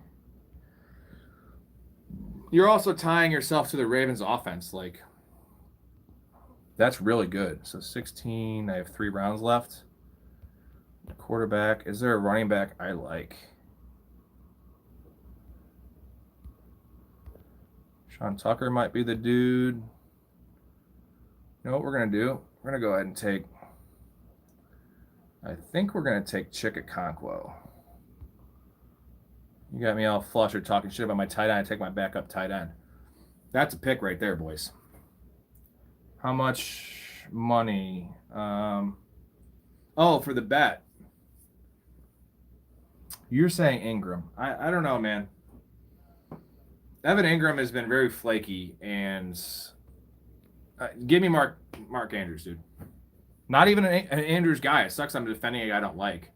You're also tying yourself to the Ravens offense. Like, That's really good. So 16, I have 3 rounds left. Quarterback. Is there a running back I like? Sean Tucker might be the dude. You know what we're going to do? We're going to go ahead and take, I think we're going to take Chickaconquo. You got me all flustered talking shit about my tight end. I take my backup tight end. That's a pick right there, boys. How much money? Oh, for the bet. You're saying Ingram. I don't know, man. Evan Ingram has been very flaky, and give me Mark Andrews, dude. Not even an Andrews guy. It sucks I'm defending a guy I don't like.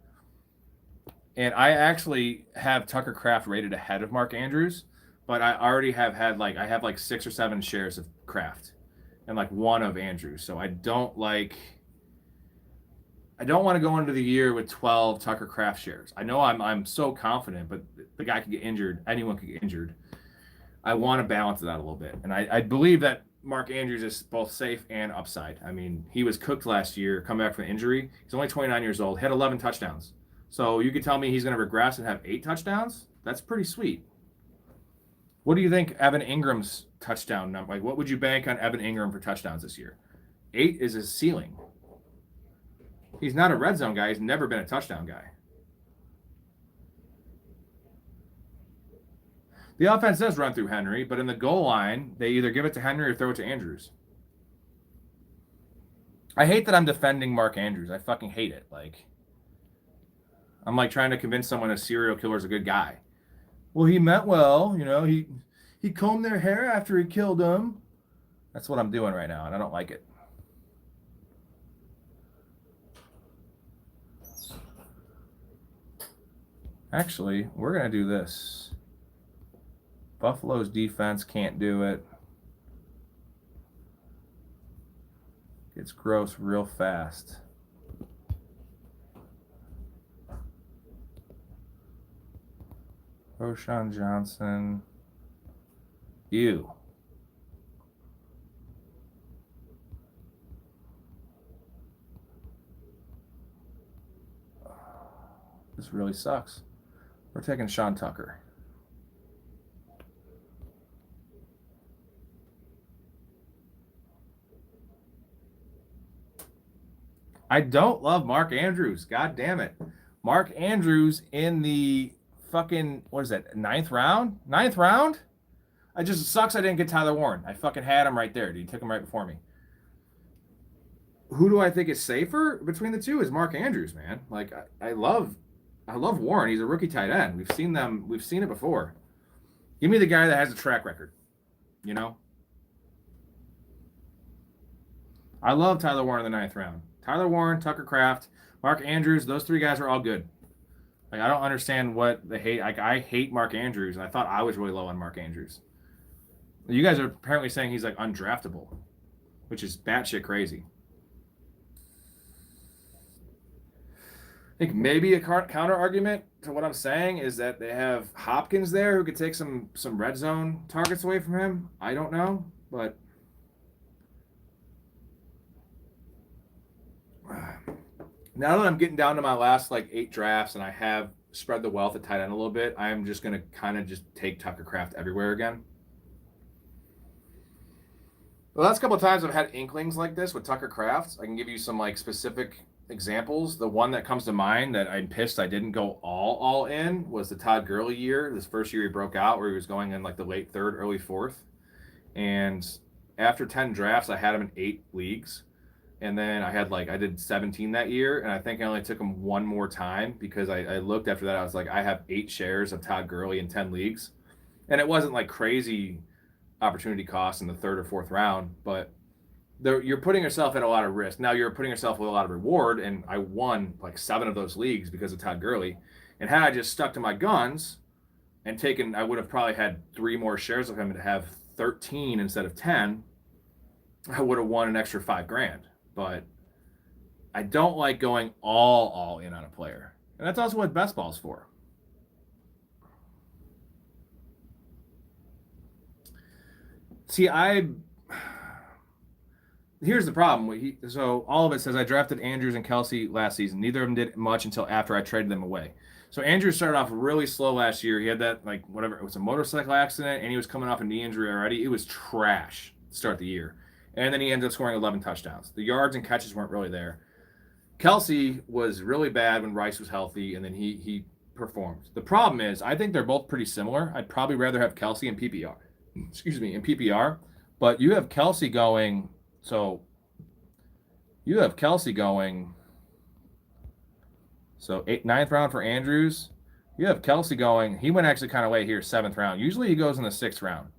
And I actually have Tucker Kraft rated ahead of Mark Andrews, but I already have had I have 6 or 7 shares of Kraft and 1 of Andrews. So I don't want to go into the year with 12 Tucker Kraft shares. I know I'm so confident, but the guy could get injured. Anyone could get injured. I want to balance it out a little bit. And I believe that Mark Andrews is both safe and upside. I mean, he was cooked last year, come back from injury. He's only 29 years old, had 11 touchdowns. So you could tell me he's going to regress and have 8 touchdowns? That's pretty sweet. What do you think Evan Ingram's touchdown number? What would you bank on Evan Ingram for touchdowns this year? 8 is his ceiling. He's not a red zone guy. He's never been a touchdown guy. The offense does run through Henry, but in the goal line, they either give it to Henry or throw it to Andrews. I hate that I'm defending Mark Andrews. I fucking hate it. I'm trying to convince someone a serial killer is a good guy. Well, he meant well. He combed their hair after he killed them. That's what I'm doing right now, and I don't like it. Actually, we're going to do this. Buffalo's defense can't do it. Gets gross real fast. Roshan Johnson. Ew. This really sucks. We're taking Sean Tucker. I don't love Mark Andrews. God damn it. Mark Andrews in the fucking, what is that, 9th round? 9th round? It just sucks I didn't get Tyler Warren. I fucking had him right there, dude. He took him right before me. Who do I think is safer between the two is Mark Andrews, man. I love Warren. He's a rookie tight end. We've seen it before. Give me the guy that has a track record. I love Tyler Warren in the 9th round. Tyler Warren, Tucker Kraft, Mark Andrews, those 3 guys are all good. I don't understand what they hate. I hate Mark Andrews, and I thought I was really low on Mark Andrews. You guys are apparently saying he's undraftable, which is batshit crazy. I think maybe a counter argument to what I'm saying is that they have Hopkins there who could take some red zone targets away from him. I don't know, but now that I'm getting down to my last 8 drafts and I have spread the wealth at tight end a little bit, I am just going to kind of just take Tucker Kraft everywhere again. The last couple of times I've had inklings like this with Tucker Kraft. I can give you some specific examples. The one that comes to mind that I'm pissed I didn't go all in was the Todd Gurley year. This first year he broke out where he was going in the late 3rd, early 4th. And after 10 drafts, I had him in 8 leagues. And then I did 17 that year, and I think I only took him one more time because I looked after that. I was I have 8 shares of Todd Gurley in 10 leagues. And it wasn't crazy opportunity cost in the 3rd or 4th round, but you're putting yourself at a lot of risk. Now you're putting yourself with a lot of reward, and I won 7 of those leagues because of Todd Gurley. And had I just stuck to my guns and taken, I would have probably had 3 more shares of him to have 13 instead of 10. I would have won an extra $5,000. But I don't like going all in on a player. And that's also what best ball's for. See, here's the problem. So all of it says I drafted Andrews and Kelsey last season. Neither of them did much until after I traded them away. So Andrews started off really slow last year. He had that like whatever it was a motorcycle accident, and he was coming off a knee injury already. It was trash to start the year, and then he ended up scoring 11 touchdowns. The yards and catches weren't really there. Kelsey was really bad when Rice was healthy, and then he performed. The problem is I think they're both pretty similar. I'd probably rather have Kelsey in PPR. Excuse me, in PPR, but you have Kelsey going. So you have Kelsey going. So ninth round for Andrews. You have Kelsey going. He went actually kind of late here, 7th round. Usually he goes in the 6th round.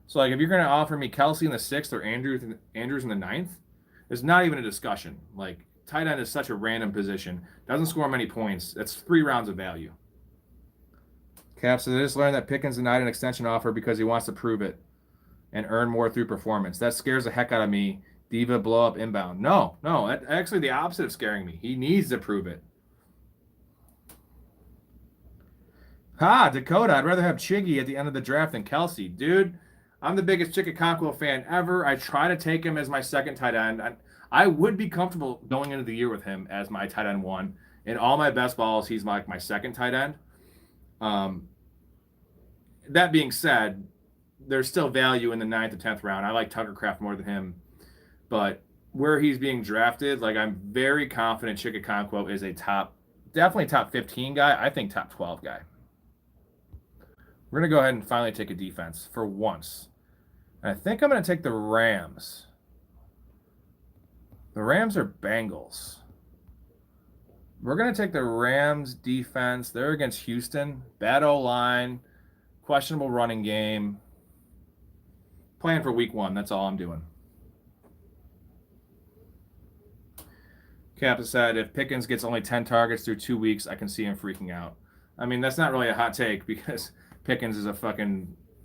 So like if you're going to offer me Kelsey in the 6th or Andrews in the 9th, there's not even a discussion. Like tight end is such a random position. Doesn't score many points. That's 3 rounds of value. Cap says I just learned that Pickens denied an extension offer because he wants to prove it and earn more through performance. That scares the heck out of me. Diva blow up inbound. No, actually the opposite of scaring me. He needs to prove it. Dakota, I'd rather have Chiggy at the end of the draft than Kelsey. Dude, I'm the biggest Chickaconquo fan ever. I try to take him as my second tight end. I would be comfortable going into the year with him as my tight end 1. In all my best balls, he's like my second tight end. That being said, there's still value in the 9th and 10th round. I like Tucker Kraft more than him. But where he's being drafted, like I'm very confident Chickaconquo is a definitely top 15 guy. I think top 12 guy. We're going to go ahead and finally take a defense for once. And I think I'm going to take the Rams. The Rams are Bengals. We're going to take the Rams defense. They're against Houston. Bad O-line. Questionable running game. Playing for week 1. That's all I'm doing. Kappa said, if Pickens gets only 10 targets through 2 weeks, I can see him freaking out. I mean, that's not really a hot take because Pickens is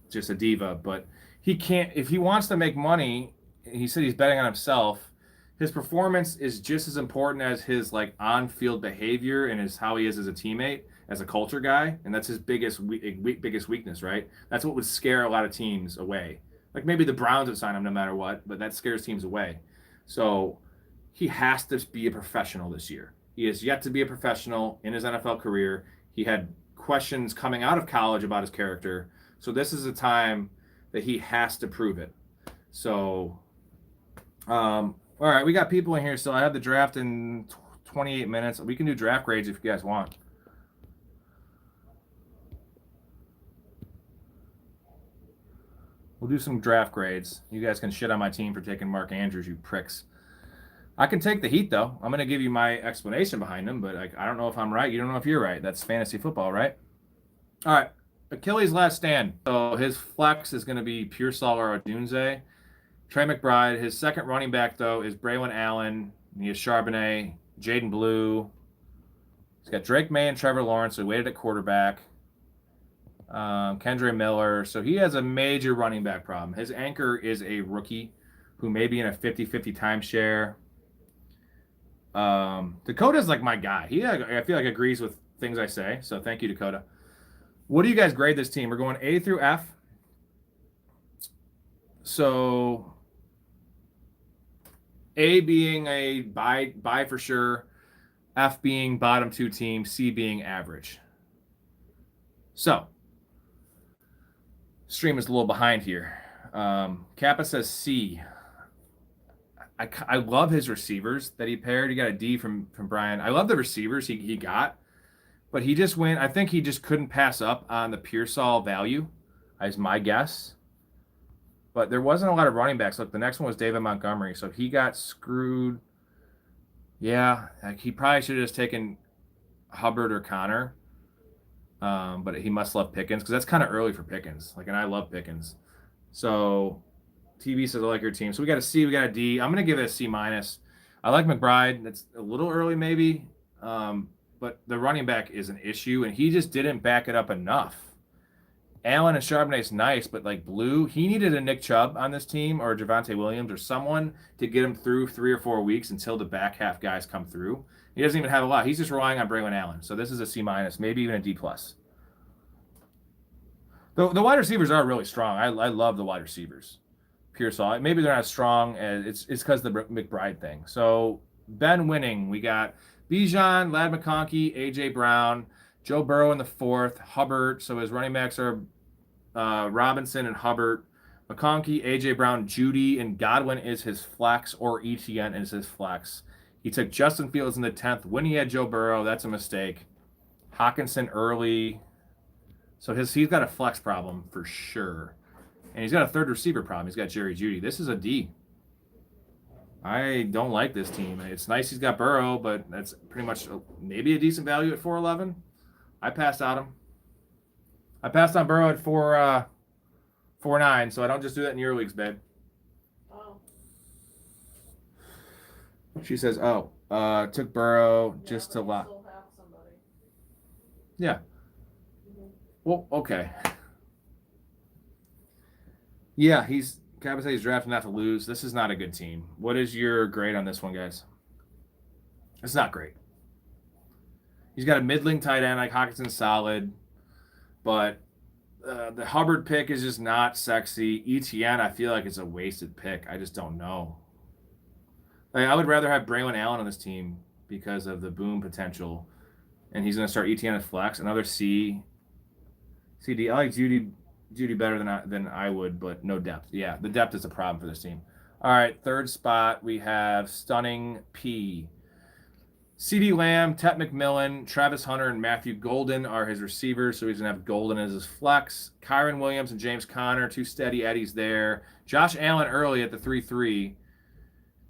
just a diva, but he can't, if he wants to make money, he said he's betting on himself. His performance is just as important as his like on-field behavior and how he is as a teammate, as a culture guy, and that's his biggest weakness, right? That's what would scare a lot of teams away. Like maybe the Browns would sign him no matter what, but that scares teams away. So he has to be a professional this year. He has yet to be a professional in his NFL career. He had questions coming out of college about his character. So this is a time that he has to prove it. So, all right, we got people in here. So I have the draft in 28 minutes. We can do draft grades if you guys want. We'll do some draft grades. You guys can shit on my team for taking Mark Andrews, you pricks. I can take the heat, though. I'm going to give you my explanation behind him, but I don't know if I'm right. You don't know if you're right. That's fantasy football, right? All right. Achilles' last stand. So his flex is going to be Pearsall or Odunze. Trey McBride. His second running back, though, is Braylon Allen. He has Charbonnet, Jaden Blue. He's got Drake May and Trevor Lawrence, so he waited at quarterback. Kendre Miller. So he has a major running back problem. His anchor is a rookie who may be in a 50-50 timeshare. Dakota's like my guy. I feel like agrees with things I say. So thank you, Dakota. What do you guys grade this team? We're going A through F. So A being a buy for sure, F being bottom 2 team, C being average. So stream is a little behind here. Kappa says C. I love his receivers that he paired. He got a D from Brian. I love the receivers he got, but he just went. I think he just couldn't pass up on the Pearsall value, is my guess. But there wasn't a lot of running backs. Look, the next one was David Montgomery, so he got screwed. Yeah, like he probably should have just taken Hubbard or Connor, but he must love Pickens because that's kind of early for Pickens. Like, and I love Pickens, so. TV says I like your team. So we got a C, we got a D. I'm going to give it a C minus. I like McBride. That's a little early maybe, but the running back is an issue, and he just didn't back it up enough. Allen and Charbonnet's nice, but like Blue, he needed a Nick Chubb on this team or Javonte Williams or someone to get him through 3 or 4 weeks until the back half guys come through. He doesn't even have a lot. He's just relying on Braylon Allen. So this is a C minus, maybe even a D plus. The wide receivers are really strong. I love the wide receivers. Pearsall. Maybe they're not as strong as it's because the McBride thing. So Ben winning. We got Bijan, Lad McConkey, AJ Brown, Joe Burrow in the 4th, Hubbard. So his running backs are Robinson and Hubbard. McConkey, AJ Brown, Judy, and Godwin is his flex, or ETN is his flex. He took Justin Fields in the 10th when he had Joe Burrow. That's a mistake. Hawkinson early. So he's got a flex problem for sure. And he's got a third receiver problem. He's got Jerry Jeudy. This is a D. I don't like this team. It's nice he's got Burrow, but that's pretty much maybe a decent value at 411. I passed on him. I passed on Burrow at 4.9, so I don't just do that in your leagues, babe. Oh. She says, took Burrow just to lock. Yeah. Well, okay. Yeah, Cabot said he's drafted not to lose. This is not a good team. What is your grade on this one, guys? It's not great. He's got a middling tight end, like Hawkinson's solid, but the Hubbard pick is just not sexy. ETN, I feel like it's a wasted pick. I just don't know. Like, I would rather have Braylon Allen on this team because of the boom potential, and he's going to start ETN at flex. Another CD. I like Judy better than I would, but no depth. Yeah, the depth is a problem for this team. All right, 3rd spot, we have Stunning P. CeeDee Lamb, Tet McMillan, Travis Hunter, and Matthew Golden are his receivers, so he's going to have Golden as his flex. Kyron Williams and James Conner, 2 steady Eddies there. Josh Allen early at the 3-3.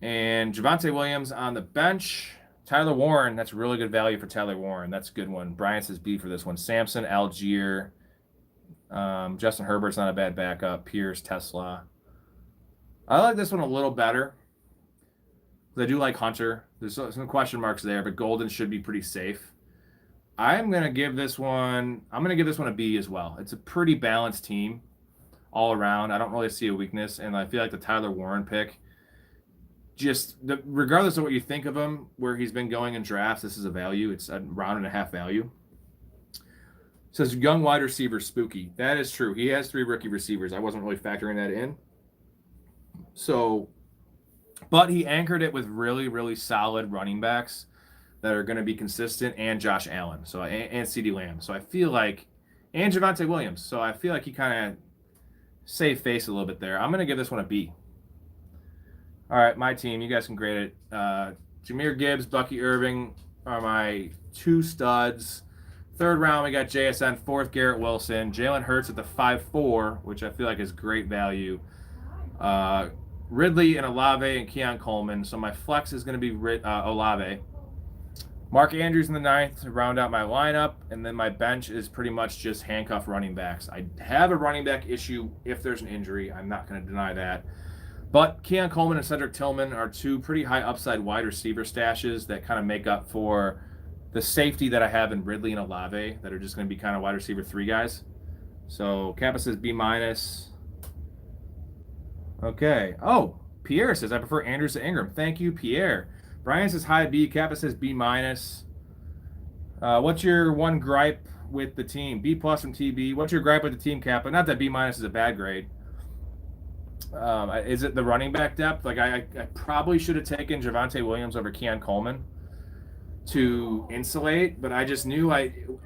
And Javonte Williams on the bench. Tyler Warren, that's really good value for Tyler Warren. That's a good one. Bryant says B for this one. Samson, Algier. Justin Herbert's not a bad backup. Pierce, Tesla. I like this one a little better. I do like Hunter. There's some question marks there, but Golden should be pretty safe. I'm gonna give this one a B as well. It's a pretty balanced team all around. I don't really see a weakness, and I feel like the Tyler Warren pick, regardless of what you think of him, where he's been going in drafts, this is a value. It's a round and a half value. It says young wide receiver spooky. That is true. He has 3 rookie receivers. I wasn't really factoring that in. So, but he anchored it with really, really solid running backs that are going to be consistent, and Josh Allen, and CeeDee Lamb. So I feel like, and Javonte Williams. So I feel like he kind of saved face a little bit there. I'm going to give this one a B. All right, my team. You guys can grade it. Jahmyr Gibbs, Bucky Irving are my 2 studs. 3rd round, we got JSN. 4th, Garrett Wilson. Jalen Hurts at the 5-4, which I feel like is great value. Ridley and Olave and Keon Coleman. So my flex is going to be Olave. Mark Andrews in the 9th to round out my lineup. And then my bench is pretty much just handcuff running backs. I have a running back issue if there's an injury. I'm not going to deny that. But Keon Coleman and Cedric Tillman are 2 pretty high upside wide receiver stashes that kind of make up for the safety that I have in Ridley and Olave that are just going to be kind of wide receiver 3 guys. So Kappa says B-. Okay. Oh, Pierre says I prefer Andrews to Ingram. Thank you, Pierre. Brian says high B. Kappa says B-. What's your one gripe with the team? B+ from TB. What's your gripe with the team, Kappa? Not that B- is a bad grade. Is it the running back depth? Like I probably should have taken Javonte Williams over Keon Coleman to insulate, but I just knew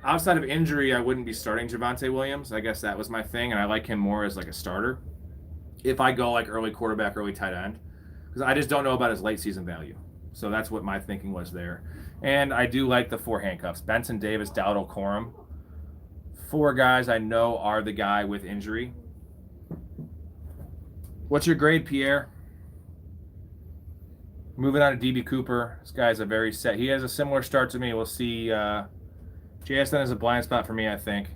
outside of injury I wouldn't be starting Javonte Williams. I guess that was my thing, and I like him more as like a starter if I go like early quarterback, early tight end, because I just don't know about his late season value. So that's what my thinking was there. And I do like the 4 handcuffs: Benson, Davis, Dowdle, Corum. 4 guys I know are the guy with injury. What's your grade, Pierre? Moving on to DB Cooper. This guy's a very set. He has a similar start to me. We'll see. JSN is a blind spot for me, I think.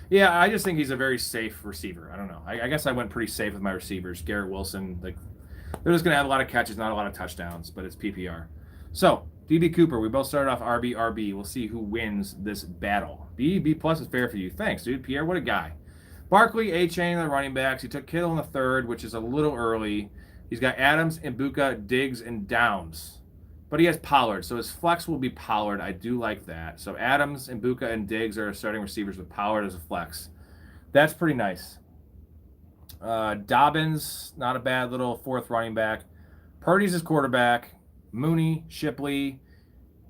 Yeah, I just think he's a very safe receiver. I don't know. I guess I went pretty safe with my receivers. Garrett Wilson, they're just going to have a lot of catches, not a lot of touchdowns, but it's PPR. So, DB Cooper, we both started off RB. We'll see who wins this battle. B+ is fair for you. Thanks, dude. Pierre, what a guy. Barkley, A-Chain, the running backs. He took Kittle in the 3rd, which is a little early. He's got Adams, Mbuka, Diggs, and Downs. But he has Pollard, so his flex will be Pollard. I do like that. So Adams, Mbuka, and Diggs are starting receivers with Pollard as a flex. That's pretty nice. Dobbins, not a bad little fourth running back. Purdy's his quarterback. Mooney, Shipley,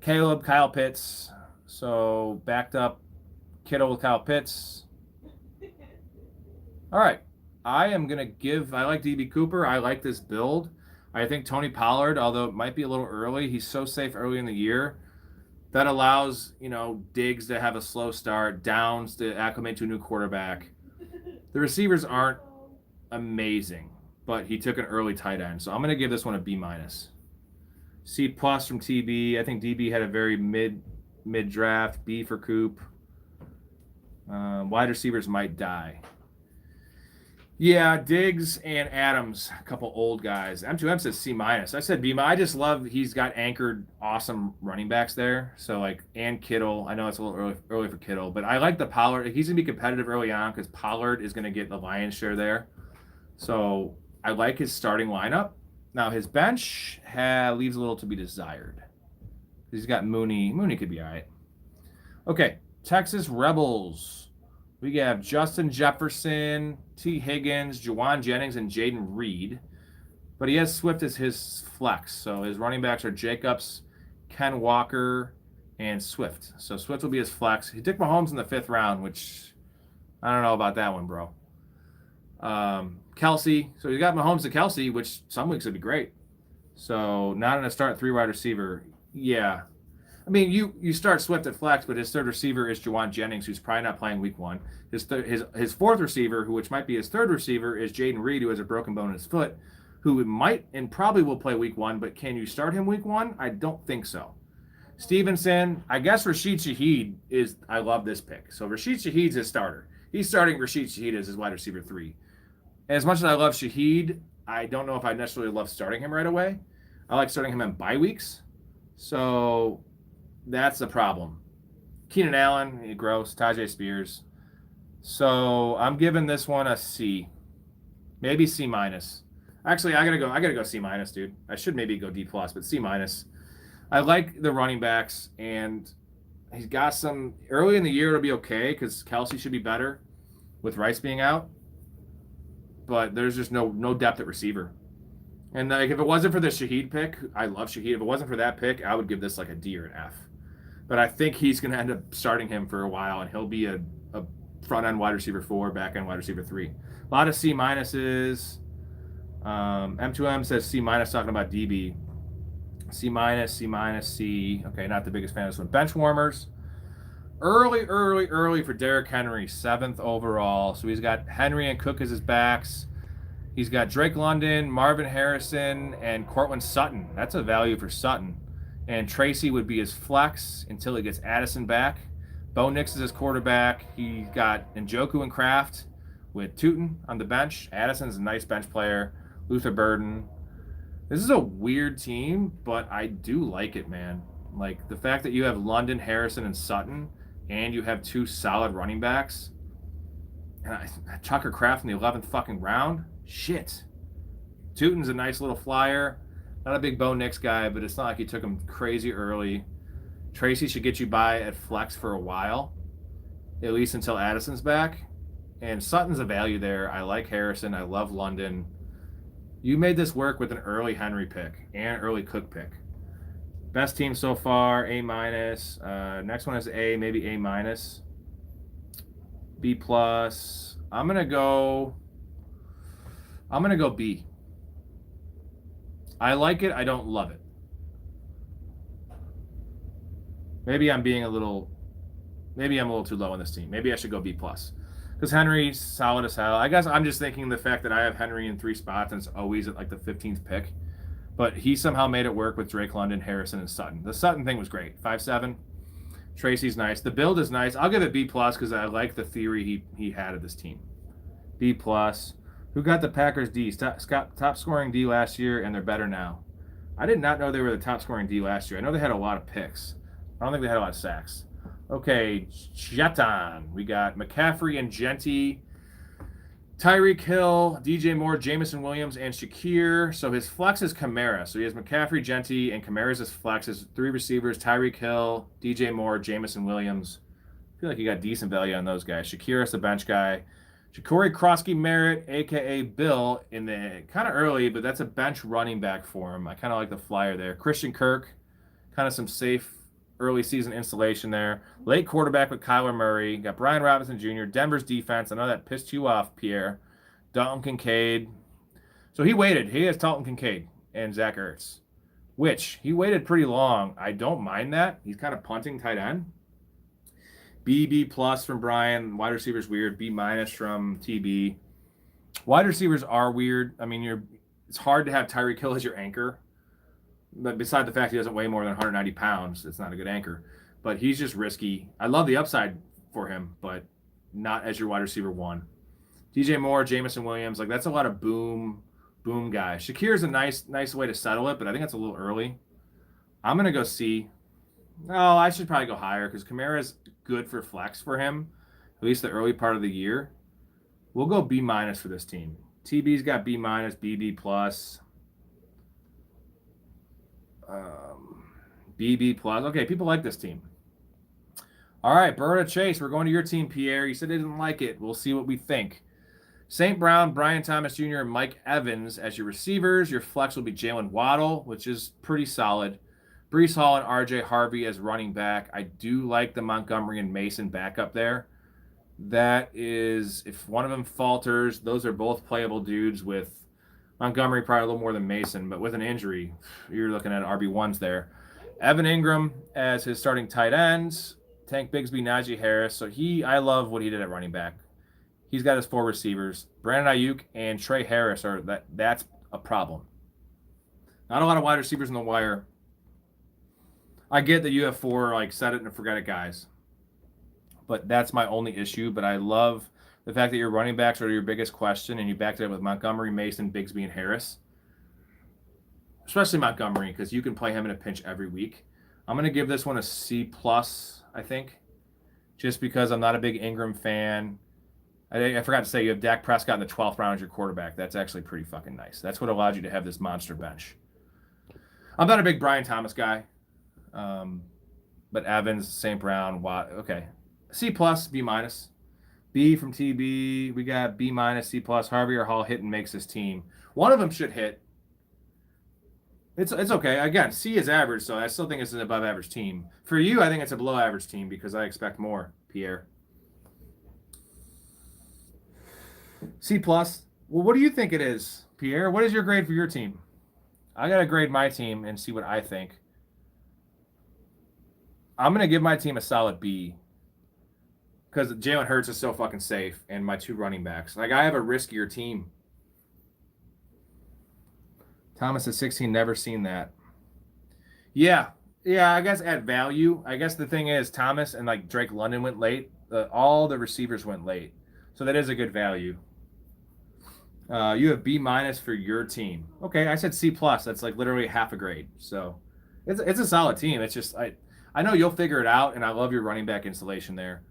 Caleb, Kyle Pitts. So backed up Kittle with Kyle Pitts. All right. I like DB Cooper. I like this build. I think Tony Pollard, although it might be a little early, he's so safe early in the year. That allows, Diggs to have a slow start, Downs to acclimate to a new quarterback. The receivers aren't amazing, but he took an early tight end. So I'm going to give this one a B-. C+ from TB. I think DB had a very mid draft. B for Coop. Wide receivers might die. Yeah, Diggs and Adams, a couple old guys. M2M says C-. I said B-. I just love he's got anchored awesome running backs there. So and Kittle. I know it's a little early for Kittle, but I like the Pollard. He's gonna be competitive early on because Pollard is gonna get the lion's share there. So I like his starting lineup. Now his bench leaves a little to be desired. He's got Mooney. Mooney could be all right. Okay, Texas Rebels. We have Justin Jefferson, T. Higgins, Juwan Jennings, and Jaden Reed. But he has Swift as his flex. So his running backs are Jacobs, Ken Walker, and Swift. So Swift will be his flex. He took Mahomes in the 5th round, which I don't know about that one, bro. Kelsey. So you got Mahomes to Kelsey, which some weeks would be great. So not in a start 3 wide receiver. Yeah. I mean, you start Swift at flex, but his third receiver is Juwan Jennings, who's probably not playing week 1. His fourth receiver, which might be his third receiver, is Jaden Reed, who has a broken bone in his foot, who might and probably will play week 1, but can you start him week 1? I don't think so. Stevenson, I guess Rashid Shaheed is, I love this pick. So Rashid Shaheed's his starter. He's starting Rashid Shaheed as his wide receiver 3. As much as I love Shaheed, I don't know if I necessarily love starting him right away. I like starting him in bye weeks. So that's the problem. Keenan Allen, gross. Tajay Spears. So I'm giving this one a C. Maybe C-. Actually, I gotta go C-, dude. I should maybe go D+, but C-. I like the running backs, and he's got some early in the year. It'll be okay because Kelsey should be better with Rice being out. But there's just no depth at receiver. And if it wasn't for the Shaheed pick, I love Shaheed. If it wasn't for that pick, I would give this a D or an F. But I think he's going to end up starting him for a while, and he'll be a front-end wide receiver 4, back-end wide receiver 3. A lot of C-. M2M says C-, talking about DB. C-, C-, C. Okay, not the biggest fan of this one. Bench warmers. Early for Derrick Henry, 7th overall. So he's got Henry and Cook as his backs. He's got Drake London, Marvin Harrison, and Courtland Sutton. That's a value for Sutton. And Tracy would be his flex until he gets Addison back. Bo Nix is his quarterback. He's got Njoku and Kraft with Tootin on the bench. Addison's a nice bench player. Luther Burden. This is a weird team, but I do like it, man. The fact that you have London, Harrison, and Sutton, and you have 2 solid running backs. And Tucker Kraft in the 11th fucking round? Shit. Tootin's a nice little flyer. Not a big Bo Nix guy, but it's not like he took him crazy early. Tracy should get you by at flex for a while, at least until Addison's back. And Sutton's a value there. I like Harrison. I love London. You made this work with an early Henry pick and an early Cook pick. Best team so far, A-. Next one is A, maybe A-. B+. I'm gonna go B. I like it. I don't love it. Maybe I'm a little too low on this team. Maybe I should go B+. Because Henry's solid as hell. I guess I'm just thinking the fact that I have Henry in 3 spots and it's always at the 15th pick. But he somehow made it work with Drake London, Harrison, and Sutton. The Sutton thing was great. 5'7". Tracy's nice. The build is nice. I'll give it B+ because I like the theory he had of this team. B+. Who got the Packers D? Top scoring D last year, and they're better now. I did not know they were the top scoring D last year. I know they had a lot of picks. I don't think they had a lot of sacks. Okay, Jeton. We got McCaffrey and Genty, Tyreek Hill, DJ Moore, Jameson Williams, and Shakir. So his flex is Kamara. So he has McCaffrey, Genty, and Kamara's his flex. His 3 receivers, Tyreek Hill, DJ Moore, Jameson Williams. I feel like you got decent value on those guys. Shakir is the bench guy. Ja'Cory Krosky-Merritt, a.k.a. Bill, in the kind of early, but that's a bench running back for him. I kind of like the flyer there. Christian Kirk, kind of some safe early season installation there. Late quarterback with Kyler Murray. Got Brian Robinson Jr., Denver's defense. I know that pissed you off, Pierre. Dalton Kincaid. So he waited. He has Dalton Kincaid and Zach Ertz, which he waited pretty long. I don't mind that. He's kind of punting tight end. B plus from Brian. Wide receivers weird. B minus from TB. Wide receivers are weird. I mean, it's hard to have Tyreek Hill as your anchor. But beside the fact he doesn't weigh more than 190 pounds, it's not a good anchor. But he's just risky. I love the upside for him, but not as your wide receiver one. DJ Moore, Jamison Williams, like that's a lot of boom guys. Shakir's a nice way to settle it, but I think that's a little early. I'm gonna go C. No, I should probably go higher because Kamara's good for flex for him, at least the early part of the year. We'll go B minus for this team. TB's got B minus, BB plus. BB plus. Okay, people like this team. All right, Berta Chase, we're going to your team, Pierre. You said they didn't like it. We'll see what we think. St. Brown, Brian Thomas Jr., and Mike Evans as your receivers. Your flex will be Jalen Waddle, which is pretty solid. Breece Hall and RJ Harvey as running back. I do like the Montgomery and Mason backup there. That is, if one of them falters, those are both playable dudes with Montgomery probably a little more than Mason, but with an injury, you're looking at RB1s there. Evan Ingram as his starting tight ends. Tank Bigsby, Najee Harris. So I love what he did at running back. He's got his 4 receivers. Brandon Ayuk and Trey Harris that's a problem. Not a lot of wide receivers in the wire. I get that you have 4 like set it and forget it guys. But that's my only issue. But I love the fact that your running backs are your biggest question and you backed it up with Montgomery, Mason, Bigsby, and Harris. Especially Montgomery, because you can play him in a pinch every week. I'm going to give this one a C+, I think. Just because I'm not a big Ingram fan. I forgot to say, you have Dak Prescott in the 12th round as your quarterback. That's actually pretty fucking nice. That's what allowed you to have this monster bench. I'm not a big Brian Thomas guy. But Evans, St. Brown, Watt, okay. C+, B minus. B from TB. We got B minus, C+. Harvey or Hall hit and makes this team. One of them should hit. It's okay. Again, C is average, so I still think it's an above average team. For you, I think it's a below average team because I expect more, Pierre. C+. Well, what do you think it is, Pierre? What is your grade for your team? I got to grade my team and see what I think. I'm going to give my team a solid B because Jalen Hurts is so fucking safe and my 2 running backs. Like, I have a riskier team. Thomas at 16, never seen that. Yeah, I guess at value. I guess the thing is Thomas and like Drake London went late. All the receivers went late. So that is a good value. You have B minus for your team. Okay, I said C+. That's like literally half a grade. So it's a solid team. It's just I know you'll figure it out, and I love your running back installation there.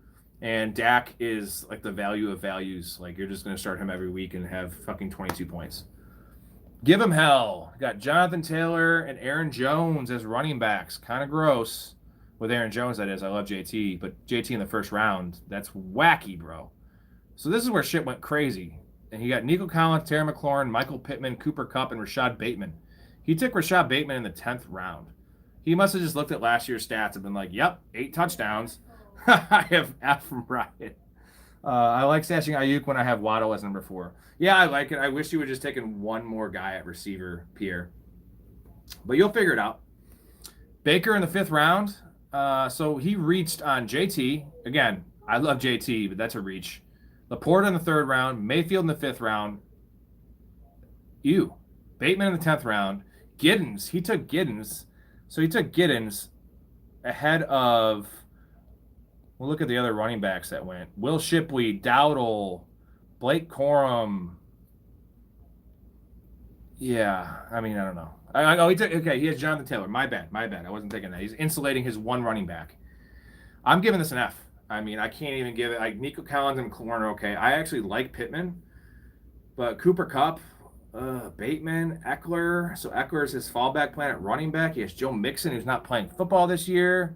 And Dak is like the value of values. Like you're just going to start him every week and have fucking 22 points. Give him hell. Got Jonathan Taylor and Aaron Jones as running backs. Kind of gross. With Aaron Jones, that is. I love JT. But JT in the first round, that's wacky, bro. So this is where shit went crazy. And he got Nico Collins, Terry McLaurin, Michael Pittman, Cooper Kupp, and Rashad Bateman. He took Rashad Bateman in the 10th round. He must have just looked at last year's stats and been like, yep, 8 touchdowns. I have F from Brian. I like stashing Ayuk when I have Waddle as number 4. Yeah, I like it. I wish you would just taken one more guy at receiver, Pierre. But you'll figure it out. Baker in the 5th round. So he reached on JT. Again, I love JT, but that's a reach. Laporta in the 3rd round. Mayfield in the 5th round. Bateman in the 10th round. Giddens. He took Giddens. So he took Giddens ahead of... We'll look at the other running backs that went. Will Shipley, Dowdle, Blake Corum. Yeah, I mean, I don't know. He has Jonathan Taylor. My bad. I wasn't thinking that. He's insulating his one running back. I'm giving this an F. I mean, I can't even give it. Like Nico Collins and McLaurin are okay. I actually like Pittman, but Cooper Kupp, Bateman, Eckler. So Eckler is his fallback plan at running back. He has Joe Mixon, who's not playing football this year.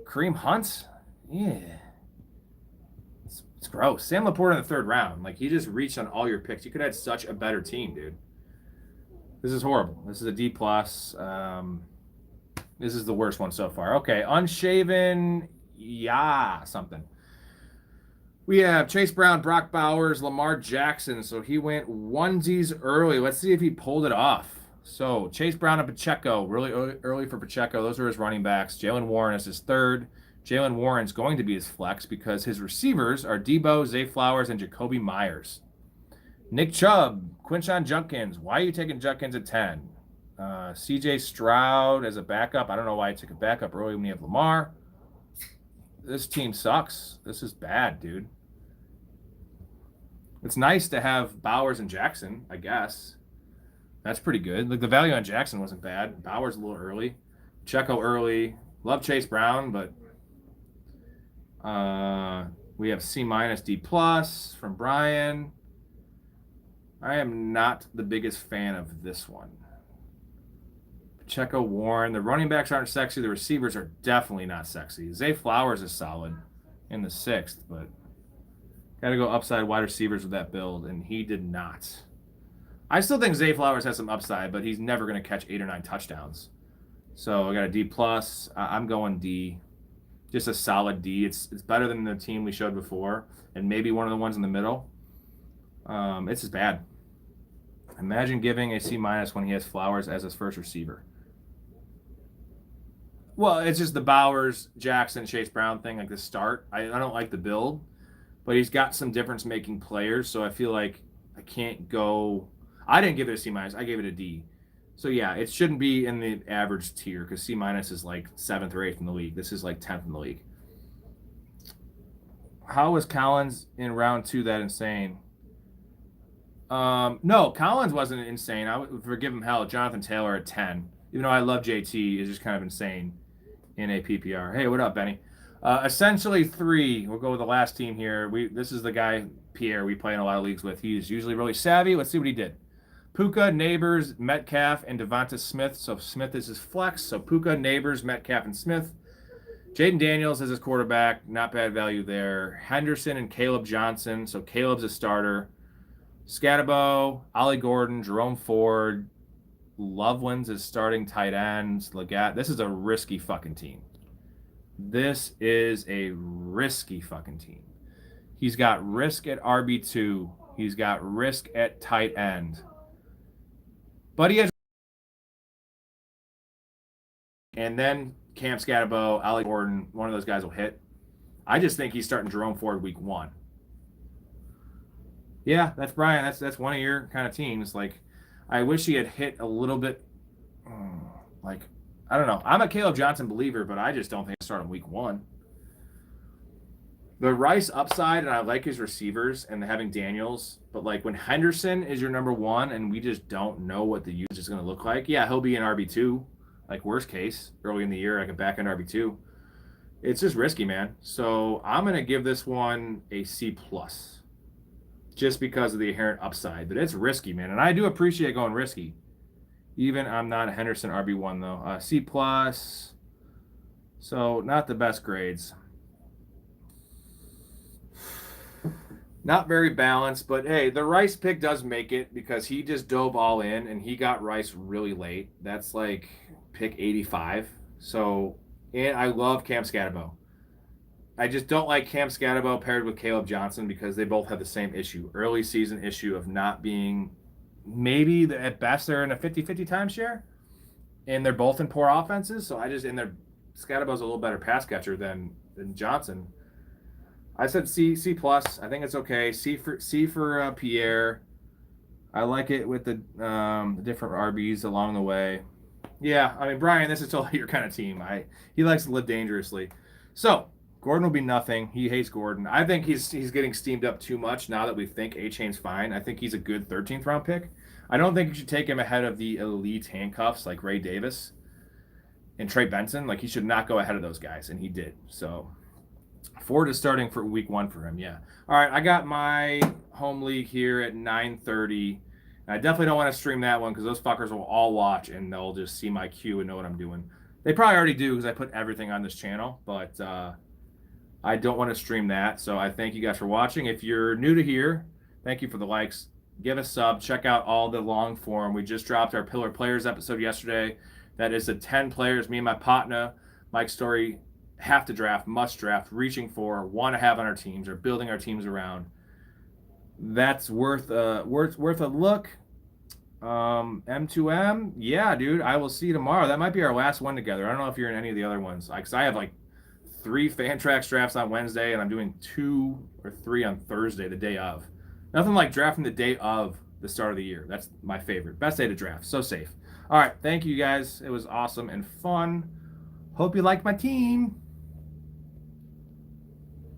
Kareem Hunt. Yeah. It's gross. Sam Laporta in the 3rd round. Like, he just reached on all your picks. You could have had such a better team, dude. This is horrible. This is a D+. This is the worst one so far. Okay, unshaven, yeah, something. We have Chase Brown, Brock Bowers, Lamar Jackson. So he went onesies early. Let's see if he pulled it off. So Chase Brown and Pacheco, really early for Pacheco. Those are his running backs. Jalen Warren is his 3rd. Jalen Warren's going to be his flex because his receivers are Debo, Zay Flowers, and Jacoby Myers. Nick Chubb, Quinshon Judkins. Why are you taking Judkins at 10? CJ Stroud as a backup. I don't know why I took a backup early when you have Lamar. This team sucks. This is bad, dude. It's nice to have Bowers and Jackson, I guess. That's pretty good. Like, the value on Jackson wasn't bad. Bowers a little early. Checo early. Love Chase Brown, but we have C-, D+ from Brian. I am not the biggest fan of this one. Pacheco, Warren. The running backs aren't sexy. The receivers are definitely not sexy. Zay Flowers is solid in the 6th, but got to go upside wide receivers with that build, and he did not. I still think Zay Flowers has some upside, but he's never going to catch 8 or 9 touchdowns. So I got a D+. I'm going D. Just a solid D. It's better than the team we showed before, and maybe one of the ones in the middle. It's just bad. Imagine giving a C- when he has Flowers as his first receiver. Well, it's just the Bowers, Jackson, Chase Brown thing, like the start. I don't like the build, but he's got some difference-making players, so I feel like I can't go. I didn't give it a C-. I gave it a D. So, yeah, it shouldn't be in the average tier because C- is like 7th or 8th in the league. This is like 10th in the league. How was Collins in round 2 that insane? No, Collins wasn't insane. I would forgive him hell. Jonathan Taylor at 10. Even though I love JT, is just kind of insane in a PPR. Hey, what up, Benny? Essentially 3. We'll go with the last team here. This is the guy, Pierre, we play in a lot of leagues with. He's usually really savvy. Let's see what he did. Puka, Neighbors, Metcalf, and Devonta Smith. So Smith is his flex. So Puka, Neighbors, Metcalf, and Smith. Jaden Daniels is his quarterback. Not bad value there. Henderson and Caleb Johnson. So Caleb's a starter. Scatterbo, Ollie Gordon, Jerome Ford. Loveland's is starting tight ends. Legat. This is a risky fucking team. This is a risky fucking team. He's got risk at RB2. He's got risk at tight end. But he has. And then Cam Scatterbo, Ollie Gordon, one of those guys will hit. I just think he's starting Jerome Ford week 1. Yeah, that's Brian. That's one of your kind of teams. Like, I wish he had hit a little bit. Like, I don't know. I'm a Caleb Johnson believer, but I just don't think I start him week 1. The Rice upside, and I like his receivers and having Daniels, but like when Henderson is your number 1 and we just don't know what the usage is going to look like, yeah, he'll be an RB2, like worst case, early in the year, like a back end RB2. It's just risky, man. So I'm going to give this one a C+, just because of the inherent upside, but it's risky, man. And I do appreciate going risky. Even I'm not a Henderson RB1 though. C+, so not the best grades. Not very balanced, but hey, the Rice pick does make it because he just dove all in and he got Rice really late. That's like pick 85. So, and I love Cam Scatterbo. I just don't like Cam Scatterbo paired with Caleb Johnson because they both have the same issue. Early season issue of not being, maybe at best they're in a 50-50 timeshare. And they're both in poor offenses. So Scatterbo's a little better pass catcher than Johnson. I said C+. I think it's okay. C for Pierre. I like it with the different RBs along the way. Yeah, I mean, Brian, this is totally your kind of team. He likes to live dangerously. So Gordon will be nothing. He hates Gordon. I think he's getting steamed up too much now that we think A-Chain's fine. I think he's a good 13th round pick. I don't think you should take him ahead of the elite handcuffs like Ray Davis and Trey Benson. Like, he should not go ahead of those guys, and he did. So Ford is starting for week 1 for him, yeah. All right, I got my home league here at 9:30. I definitely don't want to stream that one because those fuckers will all watch and they'll just see my queue and know what I'm doing. They probably already do because I put everything on this channel, but I don't want to stream that. So I thank you guys for watching. If you're new to here, thank you for the likes. Give a sub. Check out all the long form. We just dropped our Pillar Players episode yesterday. That is the 10 players me and my partner, Mike Story, have to draft, must draft, reaching for, want to have on our teams or building our teams around. That's worth a look. M2M, yeah, dude. I will see you tomorrow. That might be our last one together. I don't know if you're in any of the other ones. Because I have like 3 Fantrax drafts on Wednesday, and I'm doing 2 or 3 on Thursday, the day of. Nothing like drafting the day of the start of the year. That's my favorite. Best day to draft. So safe. All right. Thank you guys. It was awesome and fun. Hope you liked my team.